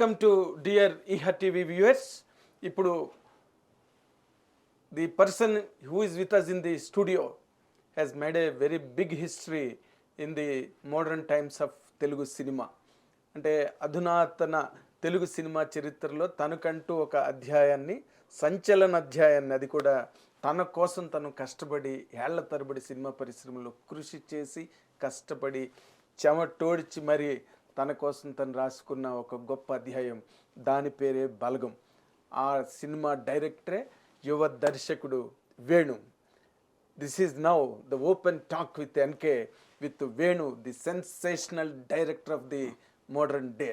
Welcome to dear Eha TV viewers. ఇప్పుడు the person who is with us in the studio has made a very big history in the modern times of Telugu cinema. అంటే అధునాతన Telugu cinema చరిత్రలో తనకంటూ ఒక అధ్యాయాన్ని, సంచలన అధ్యాయాన్ని, అది కూడా తన కోసం తను కష్టపడి ఏళ్ల తరబడి సినిమా పరిశ్రమలో కృషి చేసి కష్టపడి చెమటోడ్చి మరి తన కోసం తను రాసుకున్న ఒక గొప్ప అధ్యాయం, దాని పేరే బలగం. ఆ సినిమా డైరెక్టరే యువ దర్శకుడు Venu. This is now the open talk with NK with Venu, the sensational director of the modern day.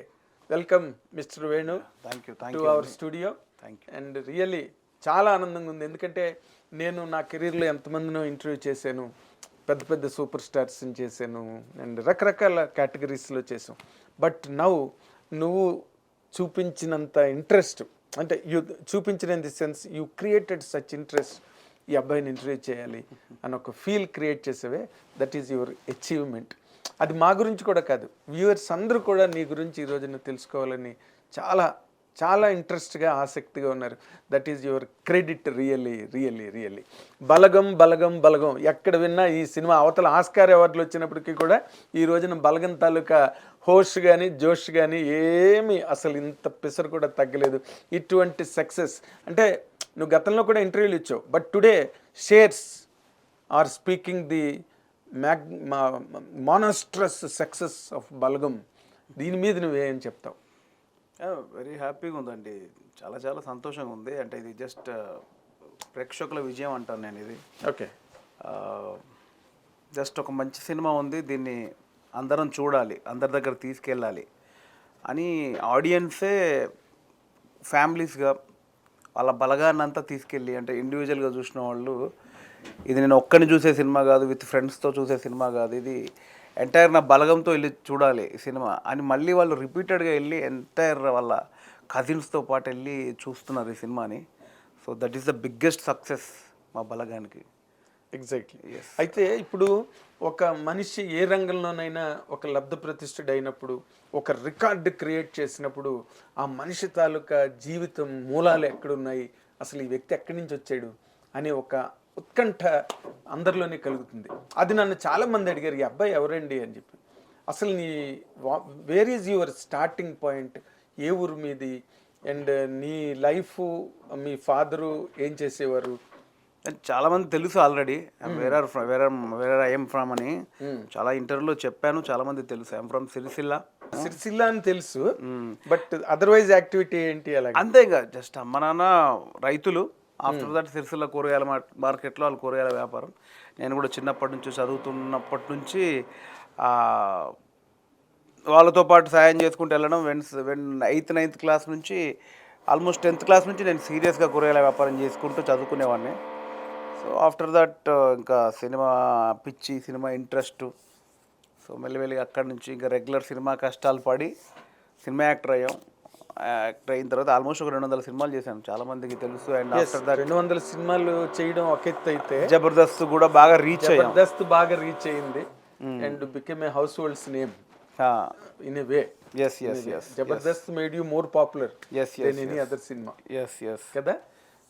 Welcome mister Venu to our studio. And really చాలా ఆనందంగా ఉంది, ఎందుకంటే నేను నా కెరీర్లో ఎంతమందినో ఇంటర్వ్యూ చేశాను, పెద్ద పెద్ద సూపర్ స్టార్స్ని చేశాను అండ్ రకరకాల కేటగిరీస్లో చేసాం. బట్ నౌ నువ్వు చూపించినంత ఇంట్రెస్ట్, అంటే యూ చూపించిన in the sense you created such interest, ఈ అబ్బాయిని ఇంటర్వ్యూ చేయాలి అని ఒక ఫీల్ క్రియేట్ చేసేవే, దట్ ఈజ్ యువర్ అచీవ్మెంట్. అది మా గురించి కూడా కాదు, వ్యూవర్స్ అందరూ కూడా నీ గురించి ఈ రోజున తెలుసుకోవాలని చాలా చాలా ఇంట్రెస్ట్గా ఆసక్తిగా ఉన్నారు. That is your credit. Really really really Balagam Balagam Balagam ఎక్కడ విన్నా ఈ సినిమా అవతల ఆస్కార్ అవార్డులు వచ్చినప్పటికీ కూడా ఈ రోజున బలగం తాలూకా హోష్ కానీ జోష్ కానీ ఏమీ అసలు ఇంత పిసరు కూడా తగ్గలేదు. ఇటువంటి సక్సెస్ అంటే నువ్వు గతంలో కూడా ఇంటర్వ్యూలు ఇచ్చావు, but today shares are speaking the monstrous success of Balagam. దీని మీద నువ్వేం చెప్తావు? వెరీ హ్యాపీగా ఉందండి, చాలా చాలా సంతోషంగా ఉంది. అంటే ఇది జస్ట్ ప్రేక్షకుల విజయం అంటాను నేను. ఇది ఓకే, జస్ట్ ఒక మంచి సినిమా ఉంది, దీన్ని అందరం చూడాలి, అందరి దగ్గర తీసుకెళ్ళాలి అని ఆడియన్సే ఫ్యామిలీస్గా వాళ్ళ బలగాన్ని అంతా తీసుకెళ్ళి, అంటే ఇండివిజువల్గా చూసిన వాళ్ళు, ఇది నేను ఒక్కరిని చూసే సినిమా కాదు, విత్ ఫ్రెండ్స్తో చూసే సినిమా కాదు, ఇది ఎంటైర్ నా బలగంతో వెళ్ళి చూడాలి ఈ సినిమా అని మళ్ళీ వాళ్ళు రిపీటెడ్గా వెళ్ళి ఎంటైర్ వాళ్ళ కజిన్స్తో పాటు వెళ్ళి చూస్తున్నారు ఈ సినిమాని. So that is the biggest success మా బలగానికి. ఎగ్జాక్ట్లీ. అయితే ఇప్పుడు ఒక మనిషి ఏ రంగంలోనైనా ఒక లబ్ధ ప్రతిష్ఠుడైనప్పుడు, ఒక రికార్డు క్రియేట్ చేసినప్పుడు, ఆ మనిషి తాలూకా జీవితం మూలాలు ఎక్కడున్నాయి, అసలు ఈ వ్యక్తి ఎక్కడి నుంచి వచ్చాడు అనే ఒక ఉత్కంఠ అందరిలోనే కలుగుతుంది. అది నన్ను చాలామంది అడిగారు, ఈ అబ్బాయి ఎవరండి అని చెప్పి. అసలు నీ where is your starting point, ఏ ఊరు మీది, అండ్ నీ లైఫ్, మీ ఫాదరు ఏం చేసేవారు? చాలామంది తెలుసు ఆల్రెడీ, వేర్ ఐఎమ్ ఫ్రమ్ అని చాలా ఇంటర్వ్యూలో చెప్పాను, చాలామంది తెలుసు. I'm from Sircilla. సిరిసిల్ల అని తెలుసు, బట్ అదర్వైజ్ యాక్టివిటీ ఏంటి? అలాగే అంతే, ఇంకా జస్ట్ అమ్మ నాన్న రైతులు. ఆఫ్టర్ దట్ సిరిసిల్ల కూరగాయల మార్కెట్లో వాళ్ళు కూరగాయల వ్యాపారం. నేను కూడా చిన్నప్పటి నుంచి చదువుతున్నప్పటి నుంచి వాళ్ళతో పాటు సాయం చేసుకుంటూ వెళ్ళడం. వెన్ 8th 9th క్లాస్ నుంచి ఆల్మోస్ట్ 10th క్లాస్ నుంచి నేను సీరియస్గా కూరగాయల వ్యాపారం చేసుకుంటూ చదువుకునేవాడిని. సో ఆఫ్టర్ దట్ ఇంకా సినిమా పిచ్చి, సినిమా ఇంట్రెస్ట్. సో మెల్లిమెల్లిగా అక్కడి నుంచి ఇంకా రెగ్యులర్ సినిమా కష్టాలు పడి సినిమా యాక్టర్ అయ్యాం. యాక్టర్ అయిన తర్వాత ఆల్మోస్ట్ ఒక 200 సినిమాలు చేశాను, చాలా మందికి తెలుసు. అండ్ ఆఫ్టర్ దట్ 200 సినిమాలు చేయడం ఒక ఎత్తు అయితే, జబర్దస్త్ కూడా బాగా రీచ్ అయ్యాం. జబర్దస్త్ బాగా రీచ్ అయింది and become a households name in a way. yes Jabardasth made you more popular than any other cinema కదా.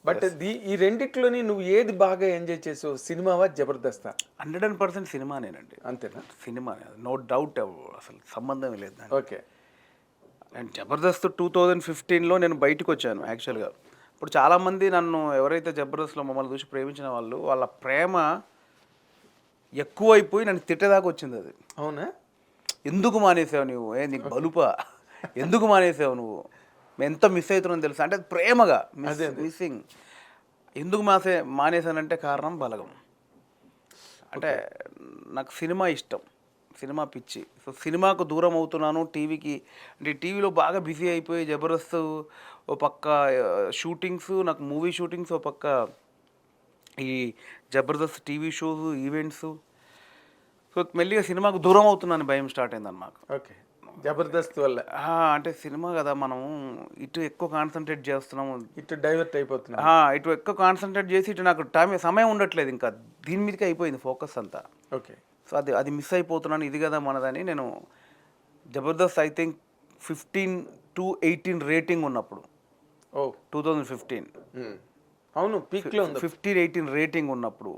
బట్ ఈ రెండిట్లోని నువ్వు ఏది బాగా ఎంజాయ్ చేసావు, సినిమావా జబర్దస్త్? 100% సినిమానేనండి. అంతేనా? సినిమా, నో డౌట్, అసలు సంబంధం లేదు. ఓకే. అండ్ జబర్దస్త్ 2015లో నేను బయటకు వచ్చాను యాక్చువల్గా. ఇప్పుడు చాలామంది నన్ను ఎవరైతే జబర్దస్త్లో మమ్మల్ని చూసి ప్రేమించిన వాళ్ళు, వాళ్ళ ప్రేమ ఎక్కువైపోయి నన్ను తిట్టేదాకా వచ్చింది. అది అవునా? ఎందుకు మానేసావు నువ్వు, నీకు బలుపా, ఎందుకు మానేసావు నువ్వు, మేము ఎంత మిస్ అవుతున్నాం తెలుసా అంటే, ప్రేమగా మిస్సింగ్. ఎందుకు మానేసానంటే కారణం బలగం. అంటే నాకు సినిమా ఇష్టం, సినిమా పిచ్చి. సో సినిమాకు దూరం అవుతున్నాను, టీవీకి. అంటే టీవీలో బాగా బిజీ అయిపోయి జబర్దస్త్ ఓ పక్క షూటింగ్స్, నాకు మూవీ షూటింగ్స్ ఓ పక్క, ఈ Jabardasth TV shows, events. So మెల్లిగా సినిమాకు దూరం అవుతున్నాను భయం స్టార్ట్ అయింది అన్నమాట. ఓకే, జబర్దస్త్ వల్ల. అంటే సినిమా కదా, మనం ఇటు ఎక్కువ కాన్సన్ట్రేట్ చేస్తున్నాము, ఇటు డైవర్ట్ అయిపోతున్నాం. ఇటు ఎక్కువ కాన్సన్ట్రేట్ చేసి ఇటు నాకు సమయం ఉండట్లేదు, ఇంకా దీని మీదకి అయిపోయింది ఫోకస్ అంతా. ఓకే. సో అది మిస్ అయిపోతున్నాను, ఇది కదా మనదని నేను జబర్దస్త్ ఐ థింక్ 15 218 రేటింగ్ ఉన్నప్పుడు ఓ 2015 అవును పీక్లో ఉంది 15-18 రేటింగ్ ఉన్నప్పుడు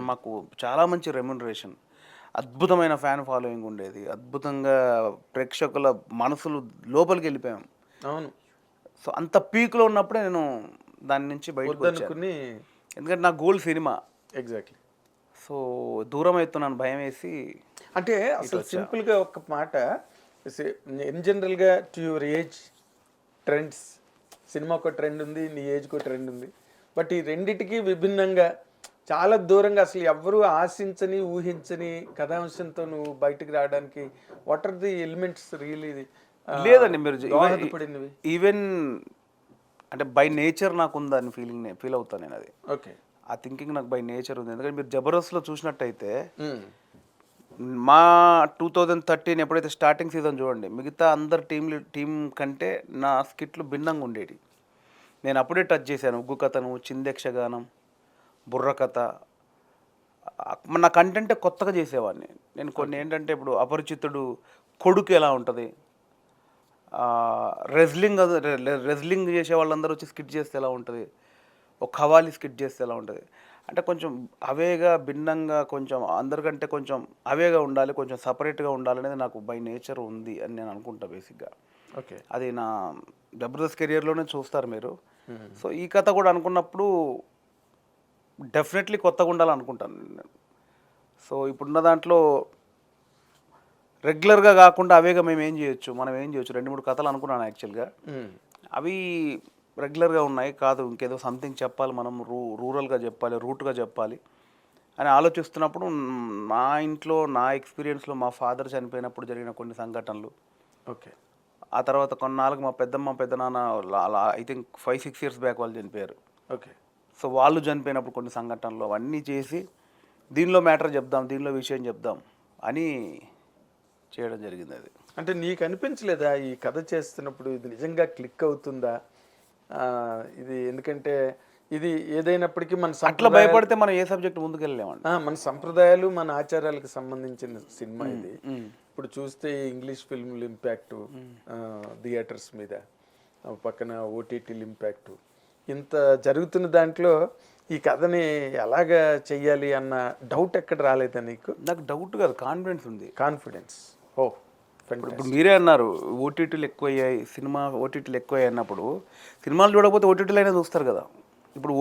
మాకు చాలా మంచి రెమ్యునరేషన్, అద్భుతమైన ఫ్యాన్ ఫాలోయింగ్ ఉండేది, అద్భుతంగా ప్రేక్షకుల మనసులు లోపలికి వెళ్ళిపోయాం. అవును సో అంత పీక్లో ఉన్నప్పుడే నేను దాని నుంచి బయటకు వచ్చాను. వద్దనుకుని ఎందుకంటే నా గోల్ సినిమా. ఎగ్జాక్ట్లీ. సో దూరం అవుతున్నాను భయం వేసి. అంటే అసలు సింపుల్గా ఒక మాట, ఇన్ జనరల్గా to your age trends, cinema ఒక ట్రెండ్ ఉంది, నీ ఏజ్కి ఒక ట్రెండ్ ఉంది. బట్ ఈ రెండిటికి విభిన్నంగా చాలా దూరంగా అసలు ఎవ్వరూ ఆశించని ఊహించని కథాంశంతో నువ్వు బయటకు రావడానికి what are the elements really లేదండి మీరు దోహదపడినవి? ఈవెన్ అంటే బై నేచర్ నాకు ఉందని ఫీల్ అవుతాను నేను. అది ఓకే, ఆ థింకింగ్ నాకు బై నేచర్ ఉంది. ఎందుకంటే మీరు జబర్దస్త్లో చూసినట్టయితే మా 2013 ఎప్పుడైతే స్టార్టింగ్ సీజన్ చూడండి, మిగతా అందరు టీం కంటే నా స్కిట్లు భిన్నంగా ఉండేవి. నేను అప్పుడే టచ్ చేశాను ఉగ్గు కథను, చిందక్షగానం, బుర్ర కథ. నా కంటెంటే కొత్తగా చేసేవాడిని నేను. కొన్ని ఏంటంటే ఇప్పుడు అపరిచితుడు కొడుకు ఎలా ఉంటుంది, రెజ్లింగ్ చేసే వాళ్ళందరూ వచ్చి స్కిట్ చేస్తే ఎలా ఉంటుంది, ఒక ఖవాలి స్కిట్ చేస్తే ఎలా ఉంటుంది, అంటే కొంచెం అవేగా భిన్నంగా, కొంచెం అందరికంటే కొంచెం అవేగా ఉండాలి, కొంచెం సపరేట్గా ఉండాలనేది నాకు బై నేచర్ ఉంది అని నేను అనుకుంటా బేసిక్గా. ఓకే, అది నా జబర్దస్త్ కెరియర్లోనే చూస్తారు మీరు. సో ఈ కథ కూడా అనుకున్నప్పుడు డెఫినెట్లీ కొత్తగా ఉండాలనుకుంటాను నేను. సో ఇప్పుడున్న దాంట్లో రెగ్యులర్గా కాకుండా అవేగా మనం ఏం చేయొచ్చు 2-3 కథలు అనుకున్నాను యాక్చువల్గా. అవి రెగ్యులర్గా ఉన్నాయి కాదు, ఇంకేదో సంథింగ్ చెప్పాలి మనం, రూరల్గా చెప్పాలి, రూట్గా చెప్పాలి అని ఆలోచిస్తున్నప్పుడు మా ఇంట్లో నా ఎక్స్పీరియన్స్లో మా ఫాదర్ చనిపోయినప్పుడు జరిగిన కొన్ని సంఘటనలు, ఓకే, ఆ తర్వాత కొన్నాళ్ళకి మా పెద్దమ్మ పెద్దనాన్న ఐ థింక్ 5-6 ఇయర్స్ బ్యాక్ వాళ్ళు చనిపోయారు. ఓకే. సో వాళ్ళు చనిపోయినప్పుడు కొన్ని సంఘటనలు అవన్నీ చేసి దీనిలో మ్యాటర్ చెప్దాం, దీనిలో విషయం చెప్దాం అని చేయడం జరిగింది. అది అంటే నీకు అనిపించలేదా ఈ కథ చేస్తున్నప్పుడు ఇది నిజంగా క్లిక్ అవుతుందా ఇది? ఎందుకంటే ఇది ఏదైనప్పటికీ మన అట్లా భయపడితే మనం ఏ సబ్జెక్ట్ ముందుకు వెళ్ళలేమండి. మన సంప్రదాయాలు మన ఆచారాలకు సంబంధించిన సినిమా ఇది. ఇప్పుడు చూస్తే ఇంగ్లీష్ ఫిల్మ్ల ఇంపాక్ట్ థియేటర్స్ మీద, పక్కన ఓటీటీల ఇంపాక్ట్, ఇంత జరుగుతున్న దాంట్లో ఈ కథని ఎలాగా చెయ్యాలి అన్న డౌట్ ఎక్కడ రాలేదా నీకు? నాకు డౌట్ కాదు, కాన్ఫిడెన్స్ ఉంది. కాన్ఫిడెన్స్. ఓ ఇప్పుడు మీరే అన్నారు ఓటీటీలు ఎక్కువయ్యాయి, సినిమా ఓటీటీలు ఎక్కువయ్యాయి అన్నప్పుడు సినిమాలు చూడకపోతే ఓటీటీలు అయినా చూస్తారు కదా. ఇప్పుడు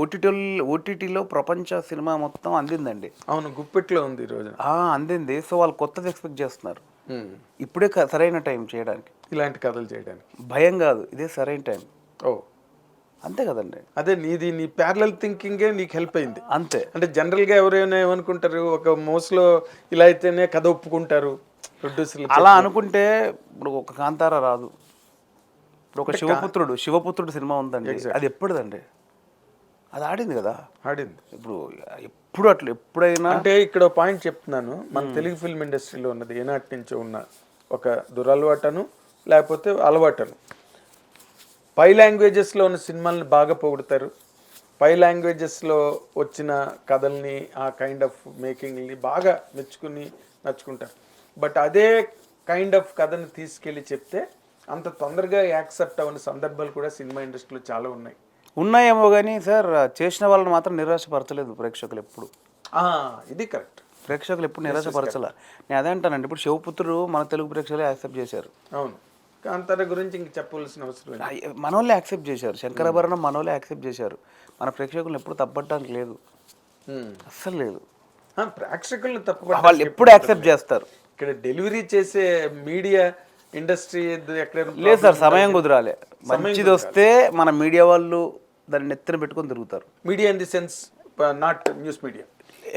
ఓటీటీలో ప్రపంచ సినిమా మొత్తం అందిందండి. అవును, గుప్పెట్లో ఉంది ఈరోజు అందింది. సో వాళ్ళు కొత్తది ఎక్స్పెక్ట్ చేస్తున్నారు. ఇప్పుడే సరైన టైం చేయడానికి, ఇలాంటి కథలు చేయడానికి. భయం కాదు, ఇదే సరైన టైం. ఓ అంతే కదండి. అదే నీ ప్యారలల్ థింకింగే నీకు హెల్ప్ అయింది. అంతే. అంటే జనరల్గా ఎవరైనా ఏమనుకుంటారు, ఒక మోస్లో ఇలా అయితేనే కథ ఒప్పుకుంటారు ప్రొడ్యూసర్లు. అలా అనుకుంటే ఇప్పుడు ఒక కాంతారా రాదు. ఇప్పుడు ఒక శివపుత్రుడు సినిమా ఉందండి, అది ఎప్పుడుదండి, అది ఆడింది కదా, ఆడింది. ఇప్పుడు ఎప్పుడు అట్లా ఎప్పుడైనా. అంటే ఇక్కడ పాయింట్ చెప్తున్నాను, మన తెలుగు ఫిల్మ్ ఇండస్ట్రీలో ఉన్నది ఏనాటి నుంచో ఉన్న ఒక దురలవాటను లేకపోతే అలవాటను. పై లాంగ్వేజెస్లో ఉన్న సినిమాలని బాగా పొగుడతారు, పై లాంగ్వేజెస్లో వచ్చిన కథల్ని, ఆ కైండ్ ఆఫ్ మేకింగ్ని బాగా నచ్చుకుంటారు. బట్ అదే కైండ్ ఆఫ్ కథని తీసుకెళ్ళి చెప్తే అంత తొందరగా యాక్సెప్ట్ అవ్వని సందర్భాలు కూడా సినిమా ఇండస్ట్రీలో చాలా ఉన్నాయేమో కానీ సార్, చేసిన వాళ్ళని మాత్రం నిరాశపరచలేదు ప్రేక్షకులు ఎప్పుడు. ఇది కరెక్ట్, ప్రేక్షకులు ఎప్పుడు నిరాశపరచలే. నేను అదే అంటానండి, ఇప్పుడు శివపుత్రుడు మన తెలుగు ప్రేక్షకులే యాక్సెప్ట్ చేశారు. అవును, కాంతార గురించి ఇంక చెప్పవలసిన అవసరం మనోళ్ళే యాక్సెప్ట్ చేశారు, శంకరాభరణం మనోళ్ళే యాక్సెప్ట్ చేశారు. మన ప్రేక్షకులను ఎప్పుడు తప్పడానికి లేదు, అస్సలు లేదు. ప్రేక్షకులను వాళ్ళు ఎప్పుడు యాక్సెప్ట్ చేస్తారు. ఇక్కడ డెలివరీ చేసే మీడియా ఇండస్ట్రీ ఎక్కడ లేదు సార్, సమయం కుదరాలి. మంచిది వస్తే మన మీడియా వాళ్ళు దాన్ని నెత్తిన పెట్టుకొని తిరుగుతారు. Media in the sense not news media,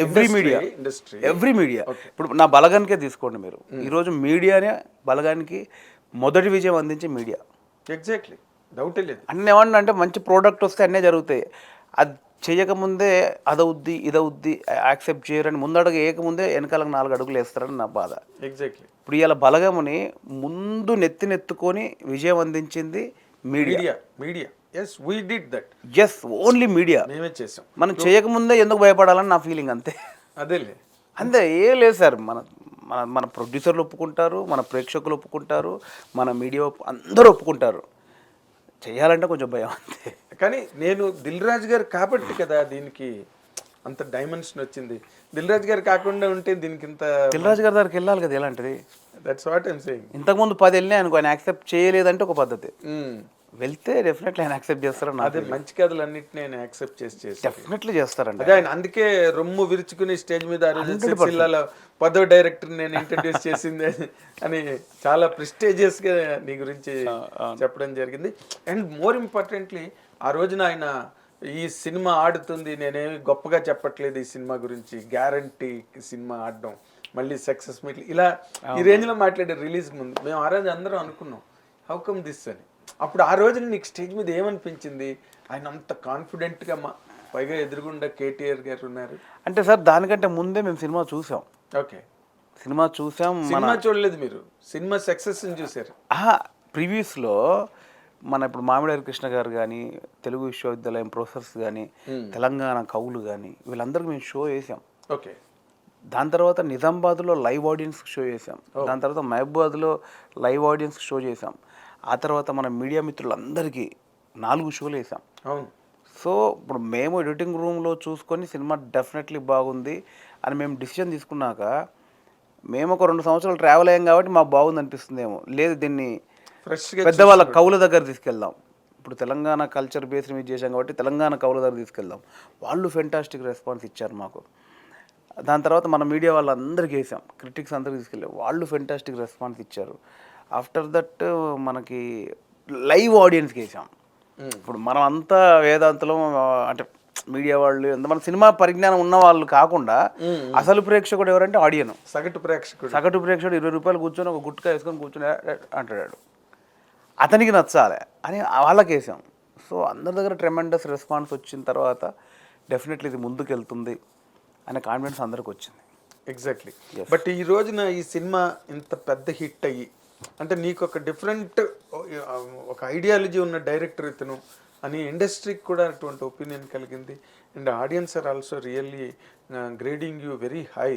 every media. ఇప్పుడు నా బలగానికే తీసుకోండి మీరు, ఈరోజు మీడియానే బలగానికి మొదటి విజయం అందించే మీడియా. ఎగ్జాక్ట్లీ, డౌటే లేదు. అన్నీ ఏమన్నా అంటే మంచి ప్రోడక్ట్ వస్తే అన్నీ జరుగుతాయి. అది చేయకముందే అదవుద్ది ఇదవుద్ది యాక్సెప్ట్ చేయరని ముందడుగు వేయకముందే వెనకాలకు 4 అడుగులు వేస్తారని నా బాధ. ఎగ్జాక్ట్లీ. ఇప్పుడు ఇలా బలగముని ముందు నెత్తినెత్తుకొని విజయం అందించింది media. yes we did that, yes only media మేమే చేసాం. మనం చేయకముందే ఎందుకు భయపడాలని నా ఫీలింగ్. అంతే, అదేలే, అంతే, ఏం లేదు సార్. మన ప్రొడ్యూసర్లు ఒప్పుకుంటారు, మన ప్రేక్షకులు ఒప్పుకుంటారు, మన మీడియా అందరూ ఒప్పుకుంటారు. చేయాలంటే కొంచెం భయం అంతే. కానీ నేను దిల్ రాజు గారు కాబట్టి కదా దీనికి అంత డైమెన్షన్ వచ్చింది. దిల్ రాజు గారు కాకుండా ఉంటే దీనికి ఇంత. దిల్రాజు గారి దగ్గరికి వెళ్ళాలి కదా ఎలాంటిది. That's what I'm saying. ఇంతకుముందు 10 వెళ్ళినాయి అనుకో, ఆయన యాక్సెప్ట్ చేయలేదంటే ఒక పద్ధతి, వెళ్తే డెఫినెట్లీ ఆయన యాక్సెప్ట్ చేస్తారని అదే మంచి కథలన్నింటినీ ఆయన యాక్సెప్ట్ చేసి డెఫినెట్లీ చేస్తారండి. అదే ఆయన అందుకే రొమ్ము విరుచుకుని స్టేజ్ మీద సిరిసిల్లాలో 10వ డైరెక్టర్ నేను ఇంట్రడ్యూస్ చేసింది అని చాలా ప్రెస్టేజియస్ గా నీ గురించి చెప్పడం జరిగింది. అండ్ మోర్ ఇంపార్టెంట్లీ ఆ రోజున ఆయన ఈ సినిమా ఆడుతుంది, నేనేమి గొప్పగా చెప్పట్లేదు ఈ సినిమా గురించి, గ్యారంటీ సినిమా ఆడడం, మళ్ళీ సక్సెస్ మీట్, ఇలా ఈ రేంజ్ లో మాట్లాడే రిలీజ్ ముందు మేము ఆ రోజు అందరం అనుకున్నాం హౌ కమ్ దిస్ అని. అప్పుడు ఆ రోజున నీకు స్టేజ్ మీద ఏమనిపించింది? ఆయన అంత కాన్ఫిడెంట్గా పైగా ఎదురుగుండా కేటీఆర్ గారు ఉన్నారు అంటే. సార్ దానికంటే ముందే మేము సినిమా చూసాం. ఓకే, సినిమా చూసాం. సినిమా చూడలేదు మీరు, సినిమా సక్సెస్ చూసారు. ప్రీవియస్లో మన ఇప్పుడు మామిడారి కృష్ణ గారు కానీ, తెలుగు విశ్వవిద్యాలయం ప్రొఫెసర్స్ కానీ, తెలంగాణ కవులు కానీ, వీళ్ళందరికీ మేము షో వేసాం. ఓకే, దాని తర్వాత నిజామాబాద్లో లైవ్ ఆడియన్స్ షో చేసాం. దాని తర్వాత మహబూబాద్లో లైవ్ ఆడియన్స్ షో చేసాం. ఆ తర్వాత మన మీడియా మిత్రులందరికీ 4 షోలు వేసాం. అవును. సో ఇప్పుడు మేము ఎడిటింగ్ రూమ్లో చూసుకొని సినిమా డెఫినెట్లీ బాగుంది అని మేము డిసిషన్ తీసుకున్నాక, మేము ఒక 2 సంవత్సరాలు ట్రావెల్ అయ్యాం కాబట్టి మాకు బాగుంది అనిపిస్తుందేమో. లేదు, దీన్ని ఫ్రెష్గా పెద్దవాళ్ళ కవుల దగ్గర తీసుకెళ్దాం. ఇప్పుడు తెలంగాణ కల్చర్ బేస్ మీద చేసాం కాబట్టి తెలంగాణ కవుల దగ్గర తీసుకెళ్దాం. వాళ్ళు ఫెంటాస్టిక్ రెస్పాన్స్ ఇచ్చారు మాకు. దాని తర్వాత మన మీడియా వాళ్ళందరికీ వేసాం, క్రిటిక్స్ అందరికీ తీసుకెళ్ళాం, వాళ్ళు ఫెంటాస్టిక్ రెస్పాన్స్ ఇచ్చారు. ఆఫ్టర్ దట్ మనకి లైవ్ ఆడియన్స్కి వేసాం. ఇప్పుడు మనం అంతా వేదాంతలో అంటే మీడియా వాళ్ళు ఎంత మన సినిమా పరిజ్ఞానం ఉన్న వాళ్ళు కాకుండా అసలు ప్రేక్షకుడు ఎవరంటే ఆడియన్, సగటు ప్రేక్షకుడు. 20 రూపాయలు కూర్చొని ఒక గుట్కా వేసుకొని కూర్చొని అంటాడు, అతనికి నచ్చాలి అని వాళ్ళకి వేసాం. సో అందరి దగ్గర ట్రెమెండస్ రెస్పాన్స్ వచ్చిన తర్వాత డెఫినెట్లీ ఇది ముందుకు వెళ్తుంది అనే కాన్ఫిడెన్స్ అందరికి వచ్చింది. ఎగ్జాక్ట్లీ. బట్ ఈ రోజున ఈ సినిమా ఇంత పెద్ద హిట్ అయ్యి, అంటే నీకు ఒక డిఫరెంట్ ఒక ఐడియాలజీ ఉన్న డైరెక్టర్ ఇతను అని ఇండస్ట్రీకి కూడా అటువంటి ఒపీనియన్ కలిగింది. And audience are also really grading you very high,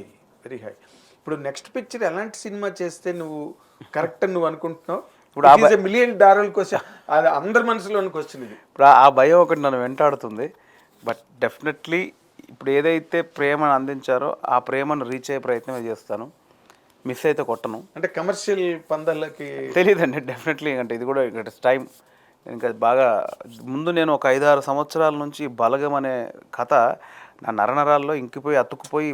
very high. ఇప్పుడు నెక్స్ట్ పిక్చర్ ఎలాంటి సినిమా చేస్తే నువ్వు కరెక్ట్ అని నువ్వు అనుకుంటున్నావు? ఇప్పుడు $1 మిలియన్ క్వశ్చన్, అది అందరి మనసులోని క్వశ్చన్ ఇది. ఇప్పుడు ఆ భయం ఒకటి నన్ను వెంటాడుతుంది. బట్ డెఫినెట్లీ ఇప్పుడు ఏదైతే ప్రేమను అందించారో ఆ ప్రేమను రీచ్ అయ్యే ప్రయత్నమే చేస్తాను. మిస్ అయితే కొట్టను. అంటే కమర్షియల్ పందాలకి తెలియదండి డెఫినెట్లీ. అంటే ఇది కూడా ఇక్కడ టైం ఇంకా బాగా ముందు నేను ఒక 5-6 సంవత్సరాల నుంచి బలగం అనే కథ నా నరనరాల్లో ఇంకిపోయి అతుక్కుపోయి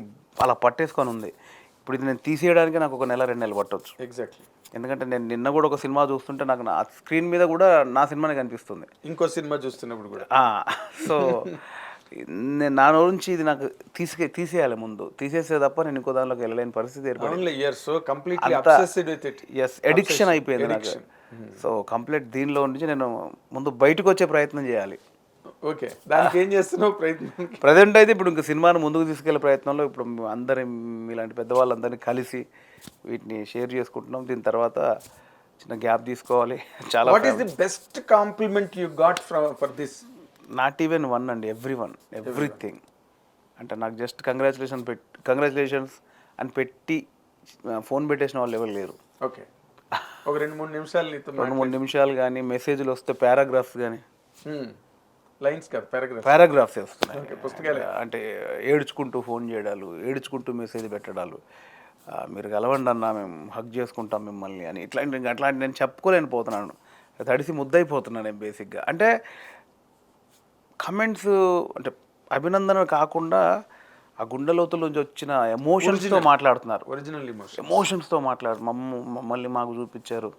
అలా పట్టేసుకొని ఉంది. ఇప్పుడు ఇది నేను తీసేయడానికి నాకు ఒక 1-2 నెలలు పట్టవచ్చు. ఎగ్జాక్ట్లీ. ఎందుకంటే నేను నిన్న కూడా ఒక సినిమా చూస్తుంటే నాకు నా స్క్రీన్ మీద కూడా నా సినిమానే కనిపిస్తుంది, ఇంకో సినిమా చూస్తున్నప్పుడు కూడా. సో నేను నా నుంచి ఇది నాకు తీసేయాలి, ముందు తీసేసే తప్ప నేను ఇంకో దానిలోకి వెళ్ళలేని పరిస్థితి ఏర్పడింది. ఎడిక్షన్ అయిపోయింది నాకు. సో కంప్లీట్ దీనిలో నుంచి నేను ముందు బయటకు వచ్చే ప్రయత్నం చేయాలి. ఓకే, దానికి ఏం చేస్తున్నావు ప్రయత్నం? ప్రజెంట్ అయితే ఇప్పుడు ఇంకా సినిమాను ముందుకు తీసుకెళ్లే ప్రయత్నంలో ఇప్పుడు అందరి మీలాంటి పెద్దవాళ్ళందరినీ కలిసి వీటిని షేర్ చేసుకుంటున్నాం. దీని తర్వాత చిన్న గ్యాప్ తీసుకోవాలి. చాలా. What is the best compliment you got for this? Not even one అండి, ఎవ్రీథింగ్. అంటే నాకు జస్ట్ కంగ్రాచులేషన్స్ అని పెట్టి ఫోన్ పెట్టేసిన వాళ్ళు ఎవరు లేరు. ఓకే, ఒక 2-3 నిమిషాలు 2-3 నిమిషాలు కానీ మెసేజ్లు వస్తే పారాగ్రాఫ్స్ కానీ, లైన్స్ కాదు పారాగ్రాఫ్స్ వస్తున్నాయి. పుస్తకాలు. అంటే ఏడ్చుకుంటూ ఫోన్ చేయడాలు, ఏడ్చుకుంటూ మెసేజ్ పెట్టడాలు, మీరు కలవండి అన్నా మేము హగ్ చేసుకుంటాం మిమ్మల్ని అని, అట్లాంటి నేను చెప్పుకోలేని పోతున్నాను, తడిసి ముద్దయిపోతున్నాను నేను బేసిక్గా. అంటే కమెంట్స్ అంటే అభినందన కాకుండా ఆ గుండె లోతుల నుంచి వచ్చిన ఎమోషన్స్తో మాట్లాడుతున్నారు. ఒరిజినల్ ఎమోషన్స్తో మమ్మల్ని మాకు చూపించారు,